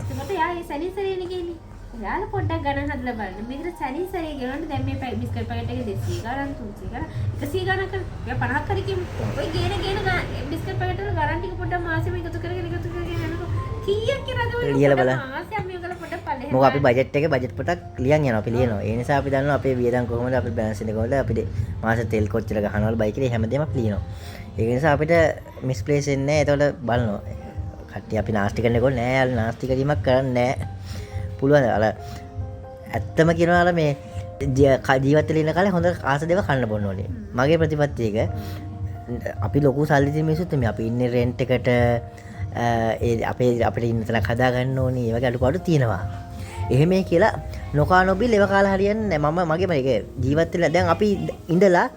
ඒකට යා ඒ සැනිසරේනේ ගේන්නේ. ඔයාලා පොඩ්ඩක් ගණන් හදලා බලන්න. මේකට සැනිසරේ ගෙවන්න දැන් මේ බිස්කට් පැකට් එක 200 ගණන් 300 ගණන් 100 ගණන් කරලා 50ක් හරි කියමු. ඔය ගේන බිස්කට් පැකට් වල ගණන් ටික පොඩ්ඩක් මාසෙම එකතු කරගෙන යනකොට කීයක් කියලාද ඔය ලියලා බලන්න. මාසෙම මේකල පොඩ්ඩක් පල්ලෙහා. මොකද අපි බජට් එකේ බජට් පොතක් ලියන් යනවා අපි ලියනවා. ඒ නිසා අපි දන්නවා අපේ වියදම් කොහොමද අපි බැලන්ස් එක කොහොමද අපිට මාසෙ තෙල් කොච්චර ගහනවද බයි කියලා හැමදේම අපි ලියනවා. ඒක නිසා අපිට මිස්ප්ලේස් වෙන්නේ නැහැ. ඒතකොට බලනවා. කට්ටිය අපි නාස්ති කරන්න ඕනේ නෑ. යාළුවා නාස්ති කිරීමක් කරන්නේ නෑ. පුළුවන් අර ඇත්තම කියනවා අර මේ ජීවත් වෙලා ඉන්න කාලේ හොඳ ආස දේව කන්න බොන්න ඕනේ. මගේ ප්‍රතිපත්තිය එක අපි ලොකු සල්ලි තියෙන මිනිස්සුත් මේ අපි ඉන්නේ රෙන්ට් එකට ඒ අපිට ඉන්න තැනක් හදා ගන්න ඕනේ. ඒ වගේ අඩුපාඩු තියෙනවා. එහෙමයි කියලා නොකා නොබී ලෙව කාලා හරියන්නේ නැහැ. මම මගේ මේක ජීවත් වෙලා දැන් අපි ඉඳලා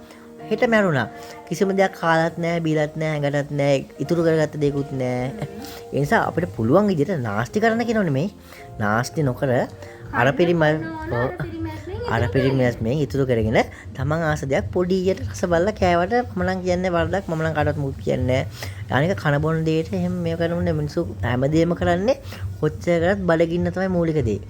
හෙට මැරුණා. කිසිම දෙයක් කාලත් නැහැ, බීලත් නැහැ, ඇඟටත් නැහැ, ඉතුරු කරගත්ත දෙයක්වත් නැහැ. ඒ නිසා අපිට පුළුවන් විදිහට නාස්ති කරන්න කියනෝ නෙමෙයි. නාස්ති නොකර අර පිරිමැස්මෙන් ඉතුරු කරගෙන තමන් ආස දෙයක් පොඩියට රස බලලා කෑවට මම නම් කියන්නේ වරදක්. මම නම් කාටවත් මුත් කියන්නේ නැහැ. අනික කන බොන දෙයට එහෙම මේ කරනුනේ මිනිස්සු හැමදේම කරන්නේ කොච්චර කරත් බඩගින්න තමයි මූලික දේ.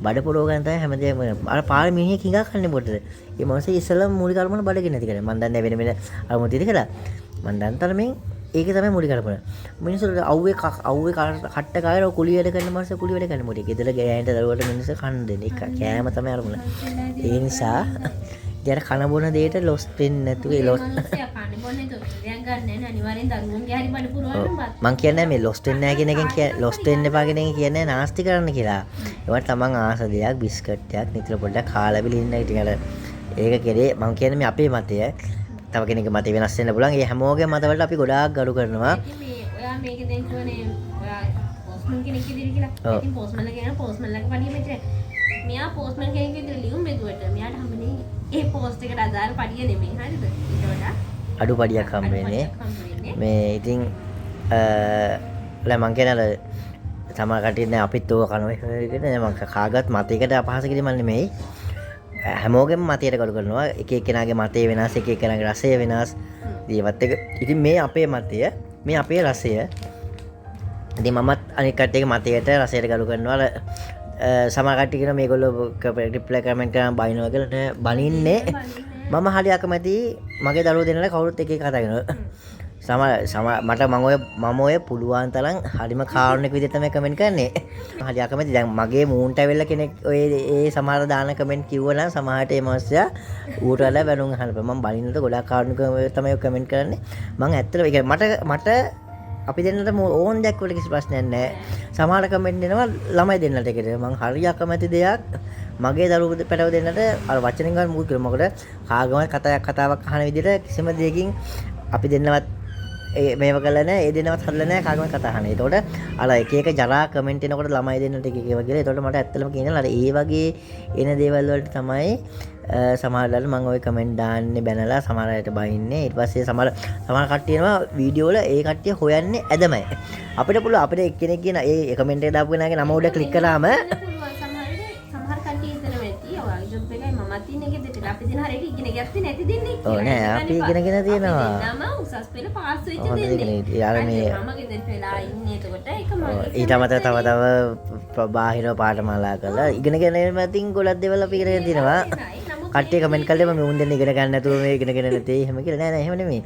බඩ පොරව ගන්න තමයි හැමදේම අර පාර මිනිහේ කිඟා කන්නේ මොකටද? ඒ මොනසේ ඉස්සලම මූලික අරමුණ බඩගින්න නැති කරන්නේ. මම දන්නේ වෙන අරමුණ තියෙද කියලා. මම දන්න තරමින් ඒක තමයි මූලික අරමුණ. මිනිස්සුන්ට අවුවේ කට්ට කායර කුලිය වැඩ කරන මාස කුලිය වැඩ කරන මොකද? ගෙදර ගෑනට දරුවට මිනිස්සු කන්න දෙන එක කෑම තමයි අරමුණ. ඒ නිසා ඉතින් කන බොන දෙයට ලොස් වෙන්නේ නැතුව ඒ ලොස් කන්නේ බොන්නේ તો දෙයක් ගන්න නැහැ අනිවාර්යෙන් දරුවන්ගේ හරි බඩ පුරවන්න බත්. මං කියන්නේ මේ ලොස් වෙන්නේ නැහැ කියන එකෙන් ලොස් වෙන්න එපා කියන එකෙන් කියන්නේ නාස්ති කරන්න කියලා. ඒවට තමන් ආස දෙයක් බිස්කට් එකක් නිතර පොඩ්ඩක් කාලා බිලින්න ඉතින් අර ඒක කෙරේ මං කියන්නේ මේ අපේ මතය. තව කෙනෙක්ගේ මතය වෙනස් වෙන්න පුළුවන්. ඒ හැමෝගේ මතවලට අපි ගොඩාක් ගරු කරනවා. මේ ඔයා මේක දැන් කියන්නේ ඔයා පෝස්ට්මන් කෙනෙක් විදිහට කියලා. ඉතින් පෝස්ට්මන්ලා කියන පෝස්ට්මන්ලාගේ පඩිය මෙතන. මෙයා පෝස්ට්මන් කෙනෙක් විදිහට ලියුම් බෙදුවට මෙයාට හම්බෙන්නේ ඒ පෝස්ට් එකට අදාළ පඩිය නෙමෙයි. හරිද? ඊට වඩා අඩු පඩියක් හම්බෙන්නේ. මේ ඉතින් මං කියන අර සමහර කටින් දැන් අපිත් ඕක කනවා කියන්නේ මං කාගවත් මතයකට අපහාස කිරීමක් නෙමෙයි. හැමෝගෙම මතයට කරු කරනවා. එක එක්කෙනාගේ මතය වෙනස්, එක එක්කෙනාගේ රසය වෙනස්. ඒවත් එක ඉතින් මේ අපේ මතය, මේ අපේ රසය. ඉතින් මමත් අනිත් කට්ටියගේ මතයට රසයට කරු කරනවා. සමහර කට්ටිය කියන මේගොල්ලෝ රිප්ලයි කමෙන්ට් කරන බයිනවා කියලා නෑ බනින්නේ. මම හරි අකමැති මගේ දරුවෝ දෙන්නලා කවුරුත් එක එක කතා කරනවා. මට මම ඔය පුළුවන් තරම් හරිම කාරුණික විදිහට තමයි කමෙන්ට් කරන්නේ. හරි අකමැති දැන් මගේ මූන්ට ඇවිල්ලා කෙනෙක් ඔය ඒ සමහර දාන කමෙන්ට් කිව්වනම් සමහරට ඒ මාස්යා ඌට වඩා බැනුම් අහනවා. මම බලින්නට ගොඩාක් කාරුණික තමයි කමෙන්ට් කරන්නේ. මම ඇත්තට ඒක මට අපි දෙන්නට ඕන් දෙයක් වල කිසි ප්‍රශ්නයක් නැහැ. සමහර කමෙන්ට් දෙනවා ළමයි දෙන්නට එකට. මම හරි අකමැති දෙයක් මගේ දරුවෝ පැටව දෙන්නට අර වචනෙන් ගන්න මුකුත් කරලා මොකද කාගමයි කතාවක් අහන විදිහට කිසිම දෙයකින් අපි දෙන්නවත් මේව කළා නෑ ඒ දෙනවත් හදලා නෑ කාගෙන් කතා අහන්නේ. ඒතකොට අර එක එක ජරා කමෙන්ට් එනකොට ළමයි දෙන්නට එක එක ඒවා කියලා. ඒතකොට මට ඇත්තටම කියනවා අර ඒ වගේ එන දේවල් වලට තමයි සමහරවල්ලාට මම ওই කමෙන්ට් දාන්නේ බැනලා සමහර අයට බයින්නේ. ඊට පස්සේ සමහර කට්ටිය එනවා වීඩියෝ වල ඒ කට්ටිය හොයන්නේ ඇදමයි. අපිට පුළුවන් අපිට එක්කෙනෙක් කියන ඒ කමෙන්ට් එක දාපු කෙනාගේ නම උඩ ක්ලික් කරාම සමහර කට්ටිය හිතනවා ඇති ඔයාගේ ජොබ් එකයි මමත් ඉන්නේ ගෙදරට අපි දින හරියට ඉගෙන ගත්තේ නැති දෙන්නේ ඔව් නෑ අපි ඉගෙනගෙන තියෙනවා. නම උසස් පෙළ පාස් වෙච්ච දෙන්නේ. යාර මේ මම ගෙදරට වෙලා ඉන්නේ එතකොට ඒක මගේ ඊට අමතරව තව බාහිර පාඨමාලා කරලා ඉගෙනගෙන ඉතින් ගොඩක් දේවල් අපි ඉගෙනගෙන තියෙනවා. කට්ටිය කමෙන්ට් කළේ මම උන් දෙන්න ඉගෙන ගන්න නැතුව මේ ඉගෙනගෙන නැtei එහෙම කියලා නෑ නෑ එහෙම නෙමෙයි.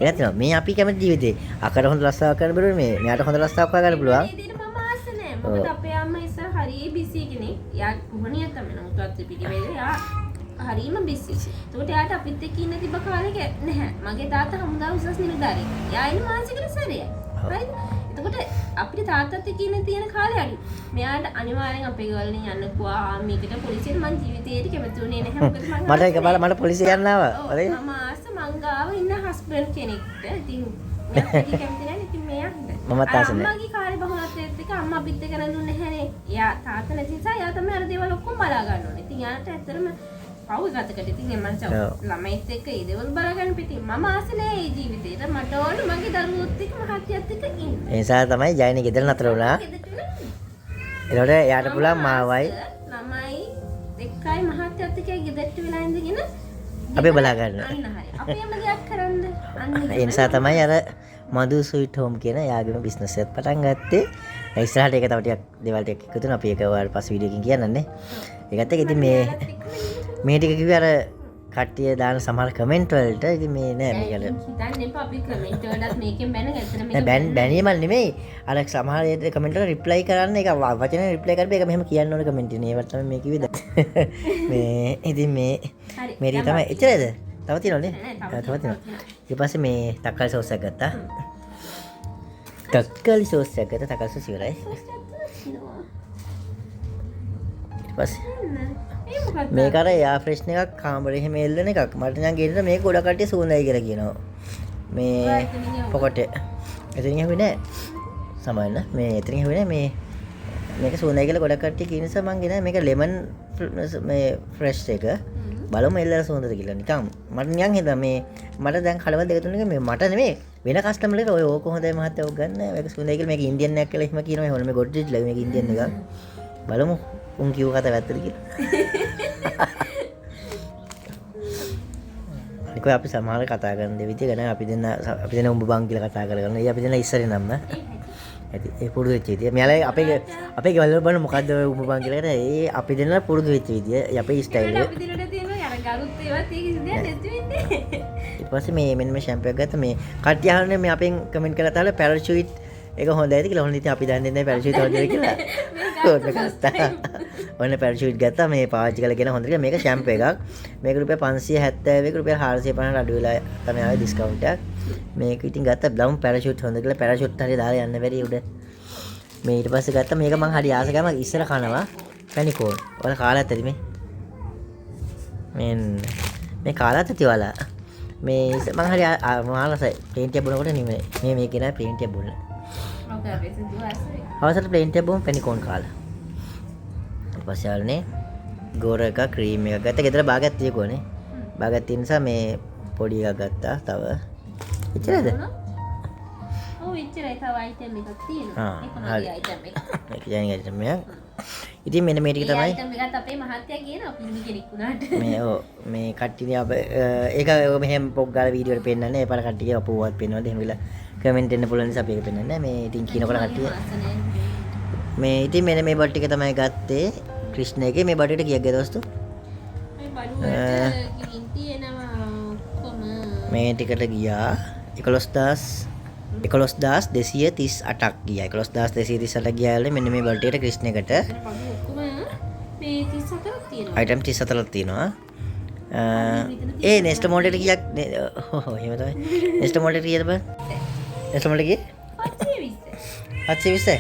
ඒකත් තියෙනවා. මේ අපි කැමති ජීවිතේ අකට හොඳ රස්සාවක් කරන්න බැරුව මේ මෙයාට හොඳ රස්සාවක් හොයාගන්න පුළුවන්. මේ දින මම ආස නෑ. මොකද අපේ අම්මා ඉස්සර හරිය බිසි කෙනෙක්. යා කුහණිය තමයි නමුත් පිටිවේද යා හරිම බිසි. ඒකට යාට අපිත් එක්ක ඉන්න තිබ්බ කාලෙක නැහැ. මගේ තාත්තා හමුදා උසස් නිලධාරියෙක්. යා ඉන්නේ මානසික සැරේ. හරිද? එතකොට අපිට තාත්තත් එක්ක ඉන්න තියෙන කාලේ අඩු. මෙයාට අනිවාර්යෙන් අපේ ගෙවල් වලින් යන්න පුවා මේකට පොලිසියට මං ජීවිතේට කැමති උනේ නැහැ. මොකද මං මට එකපාර මට පොලිසිය යන්න ආවා. හරි? මම ආස මං ගාව ඉන්න හස්බන්ඩ් කෙනෙක්ට. ඉතින් මෙයා කැමති නැහැ. ඉතින් මෙයා මමත් ආස නැහැ. අම්මගේ කාර්ය බහුලත්වයත් එක්ක අම්මා අපිත් එක්ක රැඳුන්නේ නැහැනේ. එයා තාත්තා නැති නිසා එයා තමයි අර දේවල් ඔක්කොම බලා ගන්න ඕනේ. ඉතින් යාට ඇත්තටම පව් ගතකට ඉතින් මම ළමයිත් එක්ක ඒ දේවල් බලා ගන්න පිටින් මම ආස නැහැ මේ ජීවිතේට. මට ඕන මගේ දරුවොත් එක්ක මහත්යත් එක්ක ඉන්න. ඒ නිසා තමයි ජයනි ගෙදර නතර වුණා. ඒකට යාට පුළුවන් මාවයි ළමයි දෙකයි මහත්යත් එක්ක ගෙදරට වෙලා ඉඳගෙන අපි බලා ගන්න. අන්න හරි. අපේම දෙයක් කරන්න. අන්න ඒ නිසා තමයි අර මදු ස්වීට් හෝම් කියන යාගේම බිස්නස් එකක් පටන් ගත්තේ. ඉස්සරහට ඒක තව ටිකක් දේවල් ටිකක් එකතු වෙනවා. අපි ඒක ඔයාලට පස්සේ වීඩියෝ එකකින් කියන්නන්නේ. ඒකත් එක්ක ඉතින් මේ ටික කිව්වේ අර කට්ටිය දාන සමහර කමෙන්ට් වලට ඉතින් මේ නෑ මේකට හිතන්න එපා අපි කමෙන්ට් වලත් මේකෙන් බැන ඇත්තට නෑ බැනීමක් නෙමෙයි අර සමහර කමෙන්ට් වල රිප්ලයි කරන්න ඒක වචනේ රිප්ලයි කරපේ ඒක මෙහෙම කියන්න ඕනේ කමෙන්ට් එකේ ඒවට තමයි මේ කිව්වේ මේ ඉතින් මේ ටික තමයි එච්චරද තව තියෙනවනේ තව තියෙනවා ඊට පස්සේ මේ තක්කාලි සෝස් එකක් ගත්තා තක්කාලි සෝස් එක ගත්තා තක්කාලි සෝස් ඉවරයි ඊට පස්සේ මේක අර එයා ෆ්‍රෙෂ් එකක් කාමරේ එහෙම එල්ලන එකක් මට නම් ගෙන්න මේක ගොඩක් කට්ටිය සුවඳයි කියලා කියනවා මේ පොකට් එක එතනින් හැුවේ නෑ සමහරන මේ එතනින් හැුවේ නෑ මේ මේක සුවඳයි කියලා ගොඩක් කට්ටිය කියන නිසා මං ගෙනා මේක ලෙමන් මේ ෆ්‍රෙෂ් එක බලමු එල්ලලා සුවඳද කියලා නිකන් මට නිකන් හිතා මේ මට දැන් කලවල් දෙක තුනක මේ මට නෙමෙයි වෙන කස්ටමර්ලට ඔය ඕක හොඳයි මහත්තයා ඔක ගන්න මේක සුවඳයි කියලා මේක ඉන්දියන් එකක් කියලා එහෙම කියනවා එහෙම මේ ගොඩ්රිජ් ලා මේක ඉන්දියන් එකක් බලමු උන් කිව්ව කතාව ඇත්තද කියලා අනික අපි සමහර කතා කරන දෙවිදිය ගැන අපි දෙන්න උඹ බං කියලා කතා කරගෙන ඉතින් අපි දෙන්න ඉස්සරේ නම්ම ඇති ඒ පුරුදු වෙච්ච විදිය මෙයාලා අපේ ගෙවල් වල බලන්න මොකද්ද ඔය උඹ බං කියලා කරේ ඒ අපි දෙන්න පුරුදු වෙච්ච විදිය අපේ ස්ටයිල් එක අපි දිනට තියෙනවා අර ගරුත් ඒවත් ඒක කිසි දෙයක් නැති වෙන්නේ ඊට පස්සේ මේ මෙන්න මේ ෂැම්පූ එක ගත්තා මේ කට්ටිය අහන්නේ මේ අපෙන් කමෙන්ට් කරලා තාල පැරෂූට් ඒක හොඳයිද කියලා හොඳ ඉතින් අපි දන්නේ නැහැ පැරෂූට් හොඳද කියලා ඕන්න ගත්තා ඔන්න පැරෂූට් ගත්තා මේ පාවිච්චි කරලා කියන හොඳට මේක ෂැම්පූ එකක් මේක රුපියල් 570 එක රුපියල් 450 අඩු වෙලා තමයි ආවේ ඩිස්කවුන්ට් එකක් මේක ඉතින් ගත්තා බ්ලවුන් පැරෂූට් හොඳ කියලා පැරෂූට් හරිය දාලා යන්න බැරි උඩ මේ ඊට පස්සේ ගත්තා මේක මං හරි ආස ගම ඉස්සර කනවා පැනිකෝන් ඔයාලා කාලා ඇත්තද මේ කාලා ඇත්තද ඔයාලා මේ මං හරි මාළසයි ප්ලේන් ටික බොනකොට නෙමෙයි මේක නෑ ප්ලේන් ටික බොන්න ඔක අපි සිදුවාසේ අවසර ප්ලේන් ටික බොමු පැනිකෝන් කාලා ඊට පස්සේ ආලනේ ගෝර එක ක්‍රීම් එකක් ගත්තා ගෙදර බාගයක් තියෙකෝනේ බාගයක් තියෙන නිසා මේ පොඩි එකක් ගත්තා තව එච්චරද ඔව් එච්චරයි තව අයිටම් එකක් තියෙනවා ඒක මගේ අයිටම් එක මේක ජානි අයිටම් එකක් ඉතින් මෙන්න මේ ටික තමයි අයිටම් එකත් අපේ මහත්තයා කියන අපි නිකි කෙනෙක් වුණාට මේ මේ කට්ටිය අප ඒක මෙහෙම පොක් ගාලා වීඩියෝ වල පෙන්නන්නේ ඒ පාර කට්ටිය අපුවත් පෙන්නනවාද එහෙම විලා කමෙන්ට් එන්න පුළුවන් නිසා අපි ඒක පෙන්නන්නේ මේ ඉතින් කියනකොට කට්ටිය මේ ඉතින් මෙන්න මේ බඩ් ටික තමයි ගත්තේ ක්‍රිෂ්ණගේ මේ බඩේට කීයක් ගියද දොස්තු මේ බඩුවට ගිහින් තියෙනවා කොම මේ ටිකට ගියා 11238ක් ගියා 11238 ගියාල මෙන්න මේ බඩේට ක්‍රිෂ්ණකට ඔක්කොම මේ 34ක් තියෙනවා අයිටම් 34ක් තියෙනවා ඒ නෙස්ට් මොඩල් කීයක් එහෙම තමයි නෙස්ට් මොඩල් කීයද බං නෙස්ට් මොඩල් කීය 720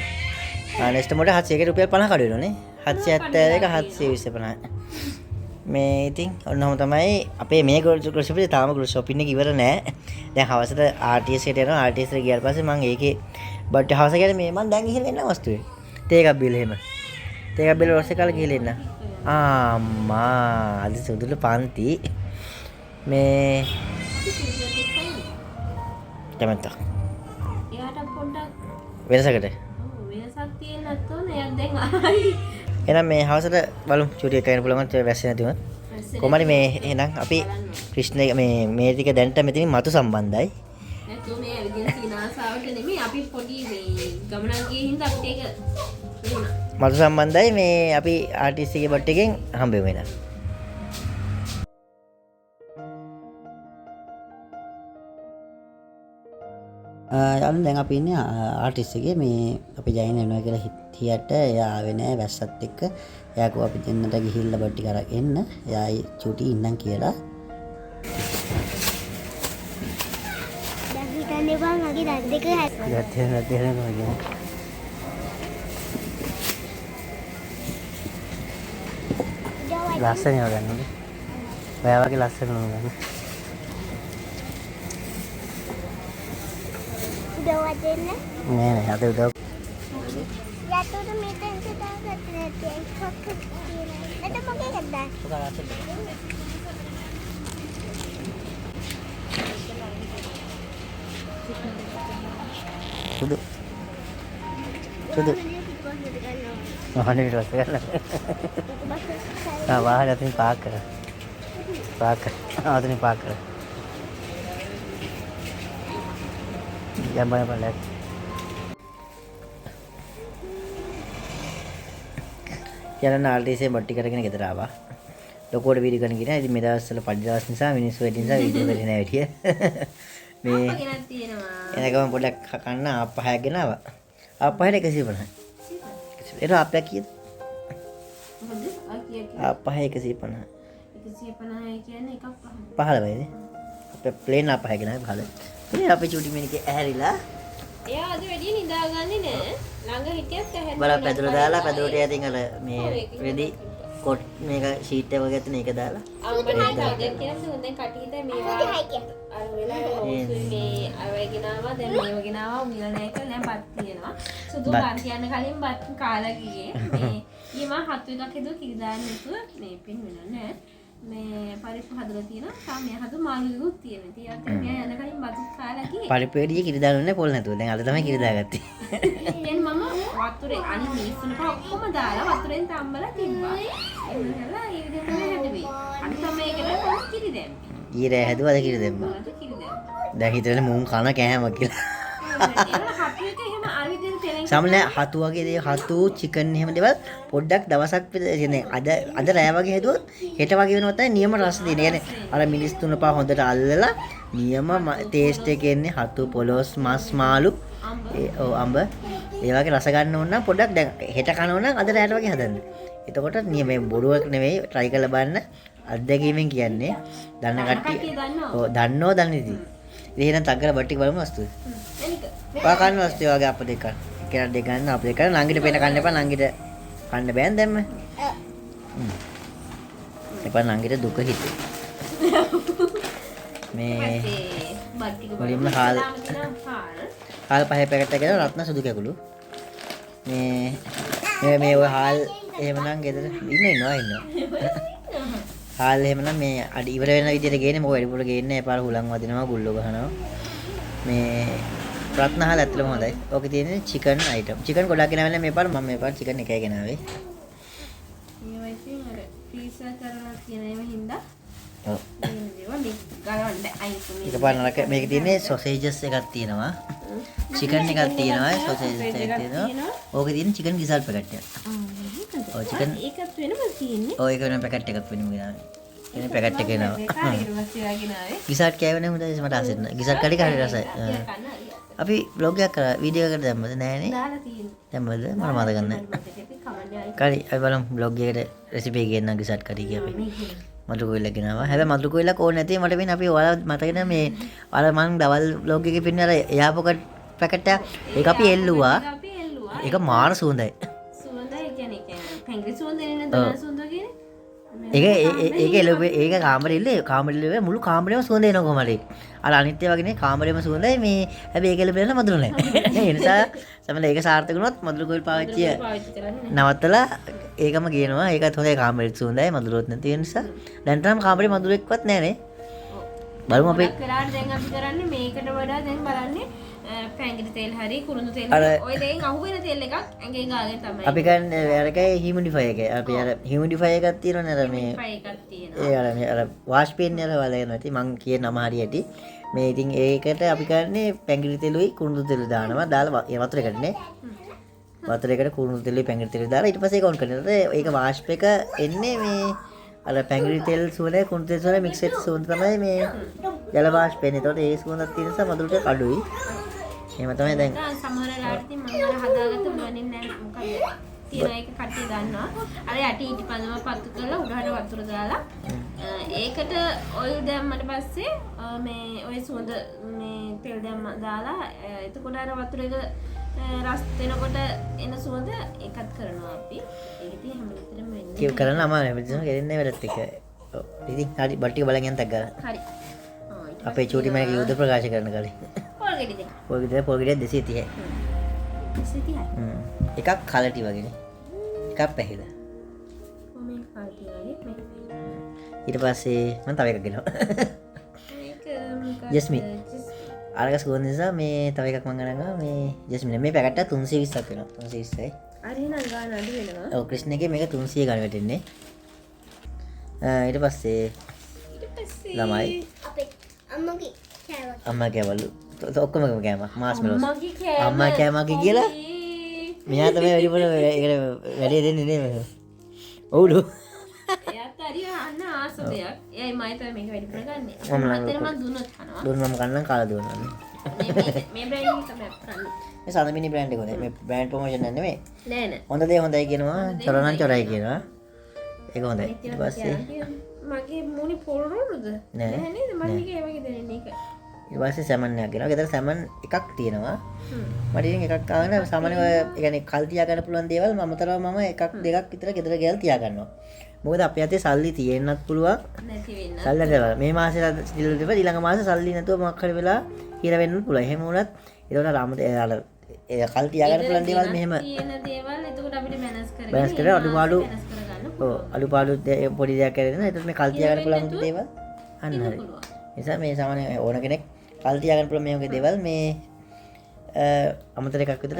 නෙස්ට් මොඩල් 700 ක රුපියල් 50 කඩ වෙනවනේ 770 එක 720 50 මේ ඉතින් ඔන්නම තමයි අපේ මේ ග්‍රොසරි ෂොප් එකේ තාම ග්‍රොසරි ෂොපින් එක ඉවර නෑ. දැන් හවසට RTS එකට යනවා. RTS එකට ගියාට පස්සේ මම ඒකේ බට් හවස ගිහලා මේ මම දැන් ගිහලා එන්න වස්තුවේ. තේ එකක් බිල් එහෙම. තේ එකක් බිල් රොස්සේ කාලා ගිහලා එන්න. අම්මා අද සුදුළු පන්ති මේ කැමැත්ත. එයාට පොඩ්ඩක් වෙනසකට. වෙනසක් තියෙන නැත්නම් එයා දැන් ආයි එහෙනම් මේ හවසට බලමු චූටි එකක් කන්න පුළුවන් වැස්සේ නැති වුණත්. කොහමද මේ එහෙනම් අපි ක්‍රිෂ්ණ මේ ටික දැන්ට මෙතනින් මතු සම්බන්ධයි. නැත්නම් මේ විදින සීනාසාවට නෙමෙයි අපි පොඩි මේ ගමනක් ගියේ හින්දා අපිට ඒක වුණා. මතු සම්බන්ධයි මේ අපි ආර්ටිස්ට් එකේ බට් එකෙන් හම්බෙමු එහෙනම්. යාළුවනේ දැන් අපි ඉන්නේ ආටිස්ට් එකේ මේ අපි ජයින් වෙනවා කියලා හිටියට එයා ආවේ නැහැ වැස්සත් එක්ක. එයා කිව්වා අපි දෙන්නට ගිහිල්ලා බඩ ටික අරන් එන්න. එයායි චූටි ඉන්නම් කියලා. දැන් හිතන්න එපා මගේ දත් දෙක හැදෙනවා. ලස්සන ඒවා ගන්නනේ. ඔයා වගේ ලස්සන නෝ ගන්න. උදව්වක් දෙන්න. නෑ නෑ අද උදව්. යතුරු මෙතෙන් සිතාගත්ත නැති එකක් තියෙනවා. එතකොට මොකේද දැන්? සුදු. වාහනේ රස ගන්න. වාහනේ අතින් පාක් කර. අතින් පාක් කර. යම් බලන්න. යන ආල්ටිසේ බට්ටි කරගෙන ගෙදර ආවා. ලොකෝට වීඩියෝ කරන ගිනා. ඉතින් මේ දවස්වල පඩි දවස් නිසා මිනිස්සු වැඩි නිසා වීඩියෝ කරේ නැහැ වැඩිය. මේ ගෙනත් තියෙනවා. එනකම පොඩ්ඩක් කන්න ආපහයක් ගෙනාවා. ආපහයට 150යි. ඒක ආපහයක් කීයද? මොකද? ආපහ 150. 150 කියන්නේ එකක් පහ. 15යිනේ. අපේ ප්ලේන් ආපහ ගෙනාවේ 15. ඉතින් අපේ චූටි මිනිකේ ඇහැරිලා එයා අද වැඩි නිදාගන්නේ නෑ. ළඟ හිටියත් ඇහැරෙන්නේ බල පැදුර දාලා පැදුරට යටින් අර මේ රෙදි කොට් මේක ෂීට් එක වගේ තියෙන එක දාලා අම්මනේ තාදෙන් කියන්නේ හොඳෙන් කටහිට මේවා අර වෙලාවට මේ අර වගේනවා දැන් මේව ගෙනාවා උමිල නැහැ කියලා දැන් බත් තියෙනවා. සුදු බත් කියන්න කලින් බත් කාලා ගියේ. මේ ඊම හත් එකක් හදුවා කිරි දාන්න නැතුව මේ පින් වෙනව නෑ. මේ පරිප්පු හදලා තියෙනවා. තාම මේ හදු මාළුවෙකුත් තියෙනවා. ඉතින් යාත් මෙයා යන කලින් බත් කාලා ගියේ. පරිප්පු එළිය කිරි දාන්නේ පොල් නැතුව. දැන් අද තමයි කිරි දාගත්තේ. දැන් මම වතුරේ අනිත් මිනිස්සුන්ට ඔක්කොම දාලා වතුරෙන් තම්බලා තිබ්බා. එහෙනම් ඒ විදිහට හැදුවේ. අනිත් තමයි ඒකට මම කිරි දැම්මේ. ඊරෑ හැදුවද කිරි දැම්මා. මට කිරි දැම්මා. දැන් හිතන්නේ මුන් කන කෑම කියලා. ඒක හතු එක එහෙම අර විදිහට තෙලෙන් සාමාන්‍ය හතු වගේ දේ හතු චිකන් එහෙම දේවල් පොඩ්ඩක් දවසක් විතර කියන්නේ අද රෑ වගේ හැදුවොත් හෙට වගේ වෙනවත් තමයි නියම රස දෙන්නේ. කියන්නේ අර මිනිස් තුන පහ හොඳට අල්ලලා නියම ටේස්ට් එකේ එන්නේ හතු පොලොස් මස් මාළු අඹ ඒ වගේ රස ගන්න ඕන නම් පොඩ්ඩක් දැන් හෙට කනවා නම් අද රෑට වගේ හදන්න. එතකොට නියම මේ බොරුවක් නෙවෙයි try කරලා බලන්න. අත්දැකීමෙන් කියන්නේ දන්න කට්ටිය ඔව් දන්නෝ දන්නේ ඉතින්. ඉතින් එහෙනම් තග්ගල බට්ටි බලමු වස්තුව. ඔයා කන්න වස්තුව වගේ අප දෙක. කෙනා දෙක ගන්න අප දෙක නංගිට පේන කන්න එපා නංගිට කන්න බෑන් දැම්ම. එපා නංගිට දුක හිතේ. මේ බත් ටික මුලින්ම හාල් පහේ පැකට් එකකට රත්න සුදු කැකුළු. මේ ඔය හාල් එහෙමනම් ගෙදර ඉන්නවා. හාල් එහෙමනම් මේ අඩි ඉවර වෙන විදිහට ගේන්නේ මොකද වැඩිපුර ගේන්නේ එපාර හුලං වදිනවා ගුල්ලෝ ගහනවා. මේ රත්න හාල් ඇත්තටම හොඳයි. ඕකේ තියෙන්නේ චිකන් අයිටම්. චිකන් ගොඩක් ගෙනාවෙන්නේ මේ පාර මම මේ පාර චිකන් එකයි ගෙනාවේ. මේවා ඉතින් අර ෆ්‍රීසර් කරලා තියෙන ඒවා හින්දා ඔව්. මේ දේවල් මේ ගලවන්න අයින් මේ එකපාර නරක මේකේ තියෙන්නේ සොසේජස් එකක් තියෙනවා. චිකන් එකක් තියෙනවා සොසේජස් එකක් තියෙනවා. ඕකේ තියෙන්නේ චිකන් ගිසල් පැකට් එකක්. ඔව් චිකන් ඒකත් වෙනම තියෙන්නේ. ඔය එක වෙන පැකට් එකක් වෙනම ගෙනාවේ. එනේ පැකට් එක එනවා. ගිසට් කෑවෙන්නේ හොඳයි මට ආසෙත් නැහැ. ගිසට් කඩේ හරි රසයි. අපි vlog එකක් කරා වීඩියෝ එකකට දැම්මද නෑනේ. දාලා තියෙන්නේ. දැම්මද මට මතක නැහැ. කරි අපි බලමු vlog එකට රෙසිපි එක ගෙන්න ගිසට් කඩේ කිය අපි. මතු කොයිල ගෙනාවා. හැබැයි මතු කොයිලක් ඕනේ නැති මට වෙන්නේ අපි ඔයාලා මතකද මේ අර මං දවල් vlog එකේ පින්නේ අර එයාපොකට් පැකට් එක ඒක අපි එල්ලුවා. අපි එල්ලුවා. ඒක මාර සුවඳයි. සුවඳයි කියන්නේ පැංග්‍රි සුවඳ එන්නේ නැද්ද සුවඳ කියන්නේ? ඒක එළවෙ ඒක කාමරෙල්ල මුළු කාමරේම සුවඳ එනවා කොහමද? අර අනිත් ඒවා වගේ නේ කාමරේම සුවඳයි මේ හැබැයි ඒක එළවෙන්න මధుර නැහැ. ඒ නිසා සමහරවිට ඒක සාර්ථක වුණොත් මధుර කොයිල් පාවිච්චිය නවත්තලා ඒකම ගේනවා. ඒකත් හොඳයි කාමරේ සුවඳයි මధుරොත් නැති වෙන නිසා. දැන් තරම් කාමරේ මధుරෙක්වත් නැහැ නේ. බලමු අපේ වෙලාවට දැන් අපි කරන්නේ මේකට වඩා දැන් බලන්නේ පැංගිරි තෙල් හරි කුරුඳු තෙල් ඔය දෙයින් අහුවෙන තෙල් එකක් ඇඟේ ගාගෙන තමයි. අපි ගන්න අරකයි හියුමිඩිෆයර් එක. අපි අර හියුමිඩිෆයර් එකක් තියෙනවනේ අර මේ එකක් තියෙනවා. ඒ අර මේ අර වාෂ් පේන් වල වලගෙන ඇති මං කියන නම හරියට. මේ ඉතින් ඒකට අපි කරන්නේ පැංගිරි තෙලුයි කුරුඳු තෙලුයි දානවා. දාලා ඒ වතුරකට නේ. වතුරේකට කුරුඳු තෙලුයි පැංගිරි තෙලුයි දාලා ඊට පස්සේ ඒක ඔන් කරනවා. ඒක වාෂ් එක එන්නේ මේ අර පැංගිරි තෙල් සුවඳ කුරුඳු තෙල් සුවඳ මික්ස් වෙච්ච සුවඳ තමයි මේ ජල වාෂ් පේන්නේ. ඒතකොට ඒ සුවඳක් තියෙන නිසා මధుරට අඩුයි. එහෙම තමයි දැන් සමහර වෙලාවට ඉතින් මම අර හදාගත්ත මොනින් නෑ මොකද තියෙන එක කට්ටිය දන්නවා. අර යටි ඊට පඳම පත්තු කරලා උඩහට වතුර දාලා ඒකට ඔයිල් දැම්මට පස්සේ මේ ඔය සුවඳ මේ තෙල් දැම්ම දාලා එතකොට අර වතුර එක රස් වෙනකොට එන සුවඳ ඒකත් කරනවා අපි. ඒක ඉතින් හැම විටම වෙන්නේ. කීව කරන්න අමාරුයි. හැබැයි ගෙදෙන්නේ වැඩත් එක. ඉතින් හරි බට්ටික බලන් යන්න තක් ගන්න. හරි. අපේ චූටි මෑණික යුද්ධ ප්‍රකාශ කරන කලින්. පොල් ගෙඩි දෙක. පොල් ගෙඩිය 230යි. 230යි. එකක් කලටි වගේනේ. එකක් පැහිලා. මේ කාටි වගේ මේක. ඊට පස්සේ මම තව එකක් ගෙනවා. මේක මොකක්ද? ජස්මින්. අරක සුවඳ නිසා මේ තව එකක් මම ගන්නවා මේ ජස්මින්. මේ පැකට් එක 320ක් වෙනවා. 320යි. අර එහෙනම් ගාන අඩු වෙනවා. ඔව් ක්‍රිෂ්ණගේ මේක 300 ගන්න වැටෙන්නේ. ඊට පස්සේ ළමයි අපේ අම්මගේ කෑම. අම්මා කෑවලු. ඔක්කොම කෑම මාස්මෙලෝස්. අම්මගේ කෑම. අම්මා කෑමක් කියලා මෙයා තමයි වැඩිපුර ඒකට වැඩේ දෙන්නේ නේ. ඔව්ලු. එයාත් හරි අන්න ආස දෙයක්. එයයි මයි තමයි මේක වැඩිපුර ගන්නෙ. මම අතන මම දුන්නොත් කනවා. දුන්නම කන්නම් කාලා දුන්නා. මේ බ්‍රෑන්ඩ් එක තමයි කරන්නේ. මේ සඳමිනි බ්‍රෑන්ඩ් එක හොඳයි. මේ බ්‍රෑන්ඩ් ප්‍රොමෝෂන් එක නෙමෙයි. නෑ නෑ. හොඳ දේ හොඳයි කියනවා. චොරනම් චොරයි කියනවා. ඒක හොඳයි. ඊට පස්සේ මගේ මූණේ පොරොරුද? නෑ. නෑ නේද? මම මේක ඒ වගේ දෙන්නේ ඒක. ඊට පස්සේ සැමන් එකක් ගෙනවා. ගෙදර සැමන් එකක් තියෙනවා. මට ඉතින් එකක් ආවම සාමාන්‍ය ඔය يعني කල් තියා ගන්න පුළුවන් දේවල් මමතරව මම එකක් දෙකක් විතර ගෙදර ගිහලා තියා ගන්නවා. මොකද අපේ අතේ සල්ලි තියෙන්නත් පුළුවන්. නැති වෙන්න. සල්ලි නැතව මේ මාසේ සිල් දෙපා ඊළඟ මාසේ සල්ලි නැතුව මොකක් හරි වෙලා හිර වෙන්නත් පුළුවන්. එහෙම වුණත් ඒකට රාමත අර ඒ කල් තියා ගන්න පුළුවන් දේවල් මෙහෙම තියෙන දේවල් එතකොට අපිට මැනස් කරගෙන බැලන්ස් කරලා අඩුපාඩු මැනස් කරගන්න. ඔව් අඩුපාඩු පොඩි දෙයක් කරගෙන ඒකට මේ කල් තියා ගන්න පුළුවන් දේවල් අන්න හරි. නිසා මේ සාමාන්‍ය ඕන කෙනෙක් කල් තියා ගන්න පුළුවන් මේ වගේ දේවල් මේ අමතර එකක් විතර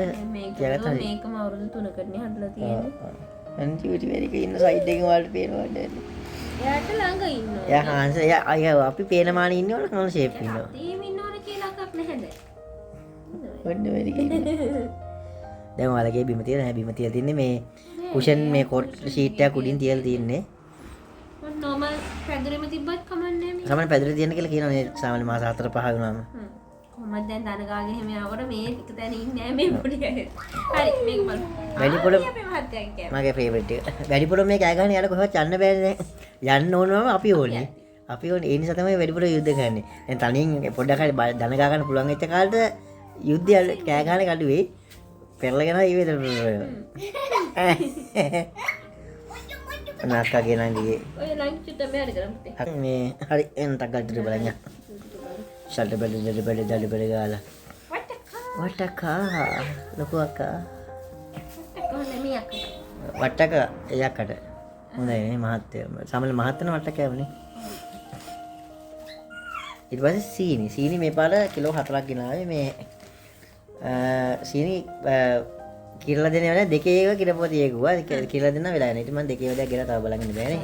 තියාගත්තා හරි. මේකම අවුරුදු 3කටනේ හදලා තියෙන්නේ. අන්තිමට වැඩි ඉන්න සයිඩ් එකේ වලට පේනවා නේද? එයාට ළඟ ඉන්නවා. එයා හාන්ස එයා අපි පේන මානේ ඉන්නවනේ මොන ෂේප් ඉන්නවා. ටීම් ඉන්නවනේ කියලා එකක් නැහැද? ඔන්න වැඩි ඉන්නවා. දැන් ඔයාලගේ බිම තියෙන බිම තියලා තින්නේ මේ කුෂන් මේ කොට් ෂීට් එකක් උඩින් තියලා තින්නේ. මම normal පැදුරෙම තිබ්බත් කමන්නේ මේ. සාමාන්‍ය පැදුරේ තියෙන කියලා කියනවනේ සාමාන්‍ය මාස 4-5 වුණාම. කොහොමද දැන් දන ගාගෙන එහෙම යවකොට මේ එක තැන ඉන්නේ නැහැ මේ පොඩි අය. හරි මේක බලමු. වැඩිපුර අපේ මහත්තයාගේ කෑම. මගේ ෆේවරිට් එක. වැඩිපුර මේ කෑ ගහන යාට කොහොමද යන්න බෑනේ. යන්න ඕනම අපි ඕනේ. අපි ඕනේ ඒ නිසා තමයි වැඩිපුර යුද්ධ කරන්නේ. දැන් තනියෙන් පොඩ්ඩක් හරි දන ගා ගන්න පුළුවන් වෙච්ච කාලේට යුද්ධය කෑ ගහන කඩු වෙයි. පෙරලගෙන ඊවෙද. නාස්කාගේ නංගිගේ. ඔය ලයික් චුට්ට මෙහෙට කරමු. මේ හරි එන්ට ගල්ට බලන්න. ෂල්ට බෙල්ල ගාලා. වටකා ලොකු අක්කා. කොහොමද මේ අක්ක? වට්ටක එයකට හොඳයි නේ මහත්තය. සාමාන්‍ය මහත්තයන වට්ටක කෑවනේ. ඊට පස්සේ සීනි මේ පාර කිලෝ 4ක් ගෙනාවේ මේ සීනි කිරලා දෙන්නේ නැහැ දෙකේ එක කිරපොති ඒකුවා කිරලා දෙන්න වෙලා නැහැ. ඊට මම දෙකේ වදයක් ගෙලා තව බලන්න බෑනේ.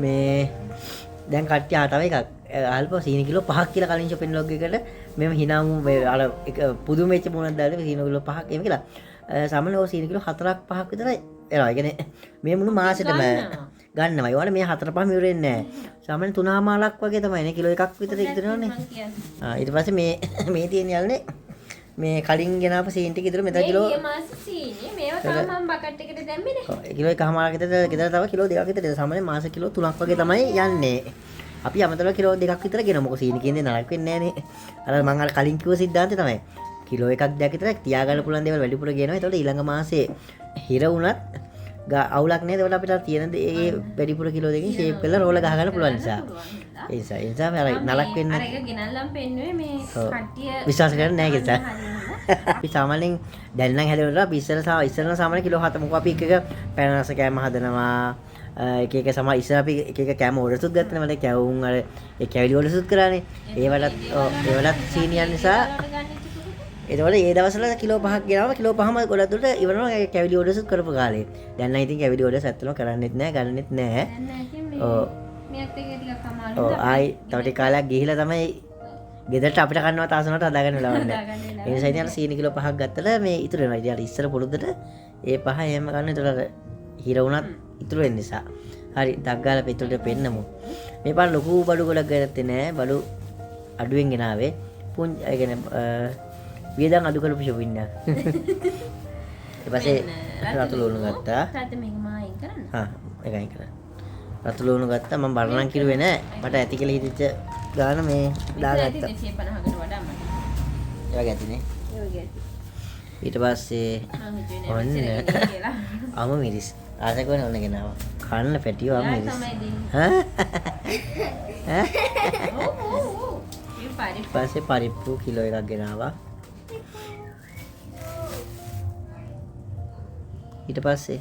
මේ දැන් කට්ටිය තව එකක් අල්ප සීනි කිලෝ 5ක් කියලා කලින් shopping log එකට මෙම හිනාමු අර එක පුදුම වෙච්ච මොනක්ද දාලා සීනි කිලෝ 5ක් එහෙම කියලා. සාමාන්‍යව ඔය සීනි කිලෝ 4ක් 5ක් විතර එනවා. ඒ කියන්නේ මේ මුළු මාසෙටම ගන්නවා. ඒවල මේ 4-5 මියුරෙන්නේ නැහැ. සාමාන්‍ය 3 මාලක් වගේ තමයි නේ කිලෝ එකක් විතර ඉදරනවනේ. ඊට පස්සේ මේ තියෙන යල්නේ මේ කලින් ගෙනාපු සීනි ටික ඉදර මෙතන කිලෝ මේ මාස සීනි මේව තාම මම බකට් එකට දැම්මේ නේ. කිලෝ එකමාරක් විතර ගෙදර තව කිලෝ 2ක් විතර සාමාන්‍ය මාස කිලෝ 3ක් වගේ තමයි යන්නේ. අපි අමතරව කිලෝ 2ක් විතර ගෙනවා. මොකද සීනි කියන්නේ නරක වෙන්නේ නැහැ නේ. අර මම අර කලින් කිව්ව සිද්ධාන්තය තමයි. කිලෝ එකක් දෙකක් විතර තියාගන්න පුළුවන් දේවල් වැඩිපුර ගෙනවා. ඒතකොට ඊළඟ මාසේ හිර වුණත් අවුලක් නෑ. ඒකට අපිට තියෙන ඒ වැඩිපුර කිලෝ දෙකකින් ෂේප් කරලා රෝල ගහ ගන්න පුළුවන් නිසා. ඒ නිසා අර නලක් වෙන්න අර එක ගෙනල්ලම් පෙන්නුවේ මේ කට්ටිය විශ්වාස කරන්නේ නැහැ කියලා. අපි සාමාන්‍යයෙන් දැන් නම් හැදෙනවා අපි ඉස්සරන සාමාන්‍ය කිලෝ 7 මොකෝ අපි එක පැනරස කෑම හදනවා එක එක සමහර ඉස්සර අපි එක එක කෑම ඕඩර්ස්ුත් ගත්තනේ මට කැවුම් අර ඒ කැවිලි ඕඩර්ස්ුත් කරානේ ඒවලත් සීනියන් නිසා ඒතකොට ඒ දවස්වල කිලෝ 5ක් ගෙනාව කිලෝ 5ම ගොඩක් දුරට ඉවරනවා ඒ කැවිලි ඕඩර්ස්ුත් කරපු කාලේ දැන් නම් ඉතින් කැවිලි ඕඩර්ස් ඇත්තටම කරන්නෙත් නැහැ ගන්නෙත් නැහැ මේත් එක ටිකක් අමාරු ඔව් ආයි තව ටික කාලයක් ගිහිලා තමයි ගෙදරට අපිට කන්නවත් ආසනට හදාගන්න වෙලාවක් නැහැ. ඒ නිසා ඉතින් අර සීනි කිලෝ 5ක් ගත්තට මේ ඉතුරු වෙනවා. ඉතින් අර ඉස්සර පුරුද්දට ඒ 5 එහෙම ගන්න. ඒතර අර හිර වුණත් ඉතුරු වෙන නිසා. හරි ඩක් ගාලා පිටුලට පෙන්නමු. මේ පාර ලොකු බඩු ගොඩක් ගත්තේ නැහැ. බඩු අඩුවෙන් ගෙනාවේ. ඒ කියන්නේ වියදම් අඩු කරපු shopping එක. ඊට පස්සේ රතු ලුණු ගත්තා. තාත්තා මේක මා අයින් කරන්න. හා ඒකයි කරා. රතු ලුණු ගත්තා. මම බරණම් කිරුවේ නැහැ. මට ඇති කියලා හිතෙච්ච ගාන මේ දාගත්තා. 150කට වඩා මට. ඒ වගේ ඇතිනේ. ඒ වගේ ඇති. ඊට පස්සේ ඔන්න අම මිරිස් ආස කරන ඔන්න ගෙනාවා. කන්න පැටිය අම මිරිස්. ඈ ඊට පස්සේ පරිප්පු කිලෝ එකක් ගෙනාවා. ඊට පස්සේ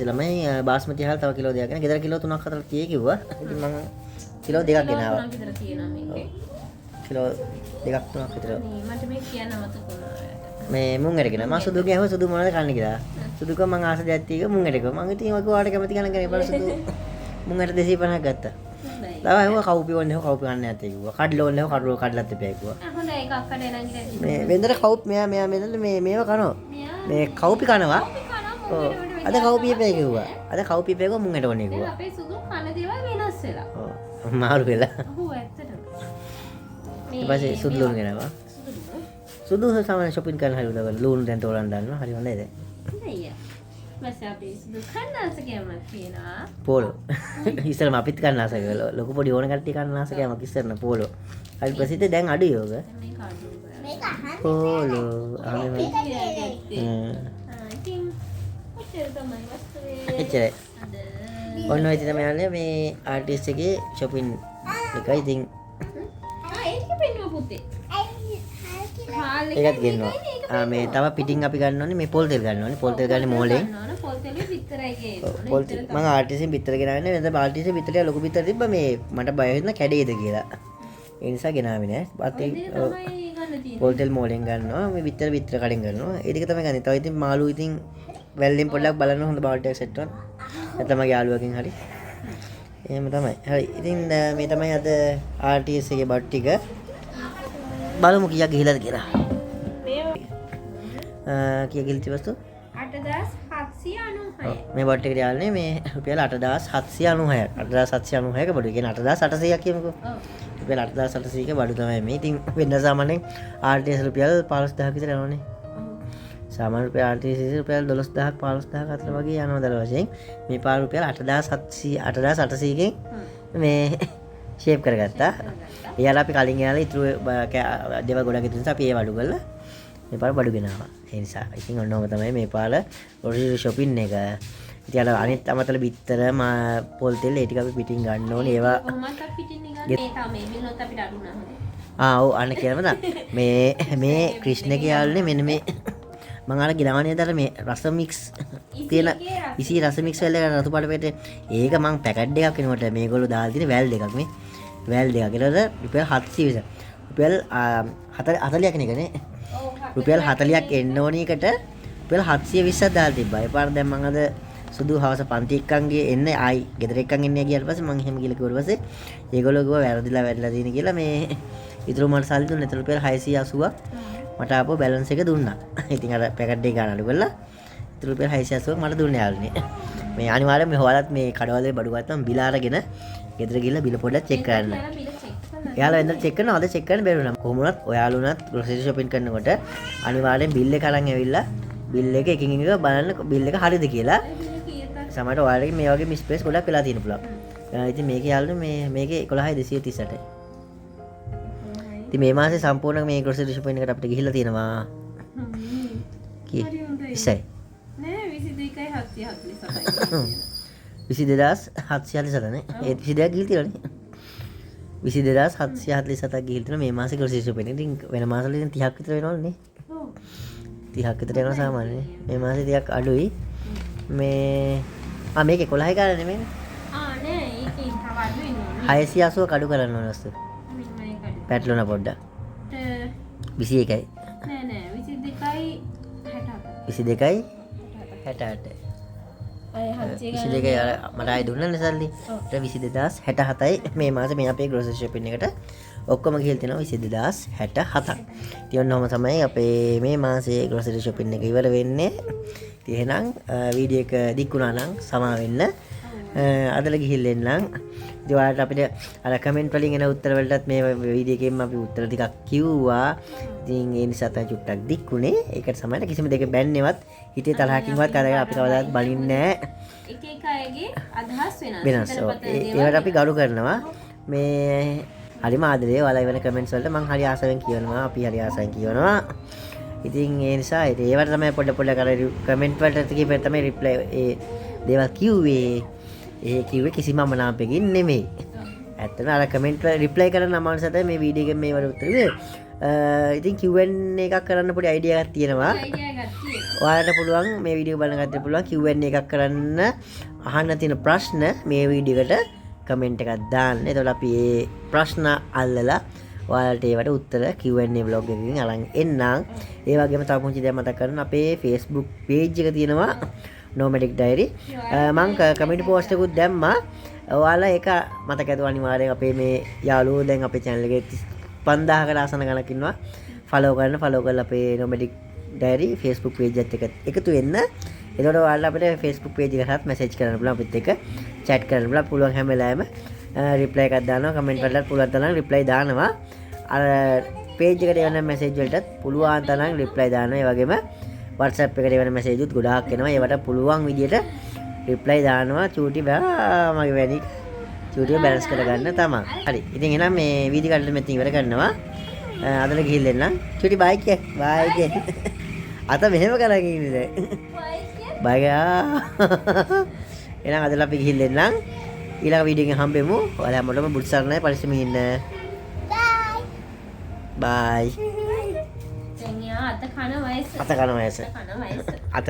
ළමයි බාස්මති හාල් තව කිලෝ 2ක් ගෙන ගෙදර කිලෝ 3ක් 4ක් tie කිව්වා. ඉතින් මම කිලෝ 2ක් ගෙනාවා. කිලෝ 2ක් 3ක් විතර. මට මේ කියන්න මතක වුණා. මේ මුං ඇරගෙන මම සුදුගේ ඇහුවා සුදු මොනවද කන්නේ කියලා. සුදුක මම ආස දෙයක් තියෙක මුං ඇරගෙන මම ඉතින් ඔක ඔයාලට කැමති ගණන් කරේ බල සුදු මුං ඇට 250ක් ගත්තා. තව ඇහුවා කවුපි ඕනේ නැහැ කවුපි කන්නේ නැත්තේ කිව්වා. කඩල ඕනේ නැහැ කඩල කඩලත් එපා කිව්වා. හොඳයි ඒක අක්කට එනන් ගිහින්. මේ වෙන්දර කවුප් මෙයා මෙතන මේව කනවා. මේ කවුපි කනවා. ඔව් අද කවුපි එපා කිව්වා. අද කවුපි එපා කිව්වා මුං ඇට ඕනේ කිව්වා. අපේ සුදු කන දේවල් වෙනස් වෙලා. ඔව් මාරු වෙලා. ඔව් ඇත්තටම. ඊට පස්සේ සුදු ලුණු ගෙනාවා. සුදු සාමාන්‍ය shopping කරන හරි උදවල් ලුණු දැන් තෝරන්න දානවා. හරි හොඳයි දැන්. හොඳයි. බස් අපි සුදු කන්නාස කෑමක් කියනවා. පෝලෝ. ඉස්සරම අපිත් කන්නාස කියලා. ලොකු පොඩි ඕන කට්ටිය කන්නාස කෑමක් ඉස්සරන පෝලෝ. හරි ප්‍රසිද්ධ දැන් අඩුයි යෝග. මේ කාඩු මේක අහන්න පෝලෝ. ආනේ මේ. ඉතින් ඔච්චර තමයි වස්තුවේ. එච්චරයි. අද ඔන්න ඔය තමයි යන්නේ මේ ආටිස්ට් එකේ shopping එකයි ඉතින් ඒක පෙන්නුව පුතේ. හාල් ඒකත් ගෙන්නවා. මේ තව පිටින් අපි ගන්න ඕනේ මේ පොල් තෙල් ගන්න ඕනේ. පොල් තෙල් ගන්න මොලෙන්. නෝන පොල් තෙලේ විතරයි ගේන්නේ. පොල් තෙල් මම ආටිස්ට් පිටර ගෙනාවේ නෑ. වෙනද ආටිස්ට් පිටරේ ලොකු පිටර තිබ්බ මේ මට බය හිතුණා කැඩේද කියලා. ඒ නිසා ගෙනාවේ නෑ. තමයි ගන්න තියෙන්නේ. පොල් තෙල් මොලෙන් ගන්නවා. මේ විතර කඩෙන් ගන්නවා. ඒ ටික තමයි ගන්නේ. තව ඉතින් මාළු ඉතින් වැල්ලෙන් පොඩ්ඩක් බලන්න හොඳ බාල්ටයක් සෙට් කරන්න. නැත්නම් මගේ යාළුවකින් හරි. එහෙම තමයි. හරි. ඉතින් මේ තමයි අද ආර්ටිඑස් එකේ බඩ් ටික. බලමු කීයක් ගිහිලාද කියලා. කීයක් ගිහිල්ති වස්තු? 8796. මේ බඩ් එකට යාළුනේ මේ රුපියල් 8796ක්. 8796ක බඩු. කියන්නේ 8800ක් කියමුකෝ. ඔව්. රුපියල් 8800ක බඩු තමයි මේ. ඉතින් වෙන සාමාන්‍යයෙන් ආර්ටිඑස් රුපියල් 15000ක් විතර යනවනේ. සාමාන්‍ය රුපියල් ආර්ටිඑස් රුපියල් 12000ක් 15000ක් අතර වගේ යනවා දල වශයෙන්. මේ පාර රුපියල් 8800කින් මේ ෂේප් කරගත්තා. එයාලා අපි කලින් යාලා ඉතුරු දේවල් ගොඩක් ඉතුරු නිසා අපි ඒ වඩු කරලා මේ පාර බඩු ගෙනාවා. ඒ නිසා ඉතින් ඔන්නෝම තමයි මේ පාර ඔරිජිනල් shopping එක. ඉතින් අර අනිත් අමතල බිත්තර පොල් තෙල් ඒ ටික අපි පිටින් ගන්න ඕනේ. ඒවා කොහොමද අපි පිටින් ගන්නේ? මේ තමයි මිලොත් අපිට අඩු නැහැ. ඔව් අන්න කියනම මේ ක්‍රිෂ්ණගේ යාළුනේ මෙන්න මේ මම අර ගිලවන්නේ දාලා මේ රස මික්ස් තියෙන ඉසි රස මික්ස් වල රතු පාට පෙටේ ඒක මම පැකට් එකක් වෙනකොට මේගොල්ලෝ දාලා තියෙන වැල් දෙකක් මේ වැල් දෙකක් ඒකට රුපියල් 700 විතර රුපියල් 40ක් නේ රුපියල් 40ක් එන්න ඕන එකට රුපියල් 720ක් දාලා තිබ්බා ඒ පාර දැන් මම අද සුදු හවස පන්ති එක්කන් ගියේ එන්නේ ආයි ගෙදර එක්කන් එන්නේ ගියාට පස්සේ මම එහෙම කියලා කිව්වට පස්සේ ඒගොල්ලෝ ගිහුවා වැරදිලා තියෙන කියලා මේ ඉතුරු මට සල්ලි දුන්න එතන රුපියල් 680ක් මට ආපහු බැලන්ස් එක දුන්නා. ඉතින් අර පැකට් එක ගන්න අඩු කරලා ඉතුරු රුපියල් 680ක් මට දුන්නේ යාළුනේ. මේ අනිවාර්යෙන් මේ හොයාලත් මේ කඩවලේ බඩු ගත්තම බිල අරගෙන ගෙදර ගිහලා බිල පොඩ්ඩක් චෙක් කරන්න. එයාලා වෙනදට චෙක් කරනවා අද චෙක් කරන්න බැරි වුණා. කොහොම වුණත් ඔයාලා උනත් ග්‍රොසරි shopping කරනකොට අනිවාර්යෙන් බිල් එක අරන් ඇවිල්ලා බිල් එක එකින් එක බලන්න බිල් එක හරියද කියලා. සමහරට ඔයාලගේ මේ වගේ මිස්ප්ලේස් ගොඩක් වෙලා තියෙන පුළුවන්. ඉතින් මේකේ යාළුනේ මේකේ 11238යි. ඉතින් මේ මාසේ සම්පූර්ණ මේ ග්‍රොසරි shopping එකට අපිට ගිහිල්ලා තියෙනවා. කී? ඉස්සයි. නෑ 22.747. 22,747නේ. ඒ 22ක් ගිහින් තියෙනවනේ. 22,747ක් ගිහින් තියෙන මේ මාසේ ග්‍රොසරි ෂොප් එකේ. ඉතින් වෙන මාසවල ඉතින් 30ක් විතර වෙනවනේ. ඔව්. 30ක් විතර යනවා සාමාන්‍යයෙන්. මේ මාසේ ටිකක් අඩුයි. මේ මේක 11යි ගාන නෙමෙයිනේ. නෑ ඒකේ තව අඩු වෙනවා. 680 කඩු කරන්න ඕන වස්තු. මෙන්න මේකට. පැටලුණා පොඩ්ඩක්. 21යි. නෑ 22.67. 22යි 68යි. අය හත්සිය 22යි අර මට ආයෙ දුන්නනේ සල්ලි. ඊට 22067යි මේ මාසේ මේ අපේ ග්‍රොසරි ෂොපින් එකට ඔක්කොම ගිහලා තියෙනවා 22067ක්. ඉතින් ඔන්නෝම තමයි අපේ මේ මාසේ ග්‍රොසරි ෂොපින් එක ඉවර වෙන්නේ. ඉතින් එහෙනම් වීඩියෝ එක දික් වුණා නම් සමා වෙන්න. අදල ගිහිල්ලා එන්නම්. ඉතින් ඔයාලට අපිට අර කමෙන්ට් වලින් එන උත්තර වලටත් මේ වීඩියෝ එකෙන් අපි උත්තර ටිකක් කිව්වා. ඉතින් ඒ නිසා තමයි චුට්ටක් දික්ුනේ. ඒකට සමහර කිසිම දෙයක බැන්නේවත් හිතේ තරහකින්වත් කරගෙන අපි කවදාවත් බලින්නේ නැහැ. එක එක අයගේ අදහස් වෙනස්. ඒවට අපි ගරු කරනවා. මේ හරිම ආදරේ ඔයාලා වෙන කමෙන්ට්ස් වලට මම හරි ආසාවෙන් කියවනවා. අපි හරි ආසාවෙන් කියවනවා. ඉතින් ඒ නිසා ඒවට තමයි පොඩ කර කමෙන්ට් වලට කීපෙ තමයි රිප්ලයි ඒ දේවල් කිව්වේ. ඒ කිව්වේ කිසිම අමනාපකින් නෙමෙයි. ඇත්තටම අර කමෙන්ට් වල රිප්ලයි කරන අමාරුසට මේ වීඩියෝ එකෙන් මේ වල උත්තර දෙන්නේ. ඉතින් Q&A එකක් කරන්න පොඩි අයිඩියා එකක් තියෙනවා. ඔයාලට පුළුවන් මේ වීඩියෝ බලන කට්ටියට පුළුවන් Q&A එකක් කරන්න අහන්න තියෙන ප්‍රශ්න මේ වීඩියෝ එකට කමෙන්ට් එකක් දාන්න. එතකොට අපි මේ ප්‍රශ්න අල්ලලා ඔයාලට ඒවට උත්තර Q&A vlog එකකින් අරන් එන්නම්. ඒ වගේම තව පුංචි දෙයක් මතක් කරන්න අපේ Facebook page එක තියෙනවා Nomadic Diary. මම කමෙන්ට් පෝස්ට් එකකුත් දැම්මා. ඔයාලා ඒක මතක ඇතුව අනිවාර්යෙන් අපේ මේ යාළුවෝ දැන් අපේ channel එකේ 5000කට ආසන ගණක් ඉන්නවා. ෆලෝ කරලා අපේ Nomadic Diary Facebook page එකත් එක්ක එකතු වෙන්න. එතකොට ඔයාලා අපිට Facebook page එකටත් message කරන්න පුළුවන්. අපිත් එක්ක chat කරන්න පුළුවන් හැම වෙලාවෙම. reply එකක් දානවා. comment වලට පුළුවන් තරම් reply දානවා. අර page එකට එන message වලටත් පුළුවන් තරම් reply දානවා. ඒ වගේම WhatsApp එකට එන message උත් ගොඩාක් එනවා. ඒවට පුළුවන් විදියට reply දානවා. චූටි බා මගේ වැඩි චූටිය බැලන්ස් කරගන්න තමයි. හරි. ඉතින් එහෙනම් මේ වීඩියෝ කඩල මෙතන ඉවර කරනවා. අදට ගිහිල්ලා එන්නම්. චූටි බයි කිය. බයි කිය. අත මෙහෙම කරගෙන ඉන්නේ දැන්. බයි ගා. එහෙනම් අදලා අපි ගිහිල්ලා එන්නම්. ඊළඟ වීඩියෝ එකෙන් හම්බෙමු. ඔයාලා හැමෝටම බුදු සරණයි පරිස්සමින් ඉන්න. බයි. දැන් යා අත කන වයස. අත කන වයස. කන වයස. අත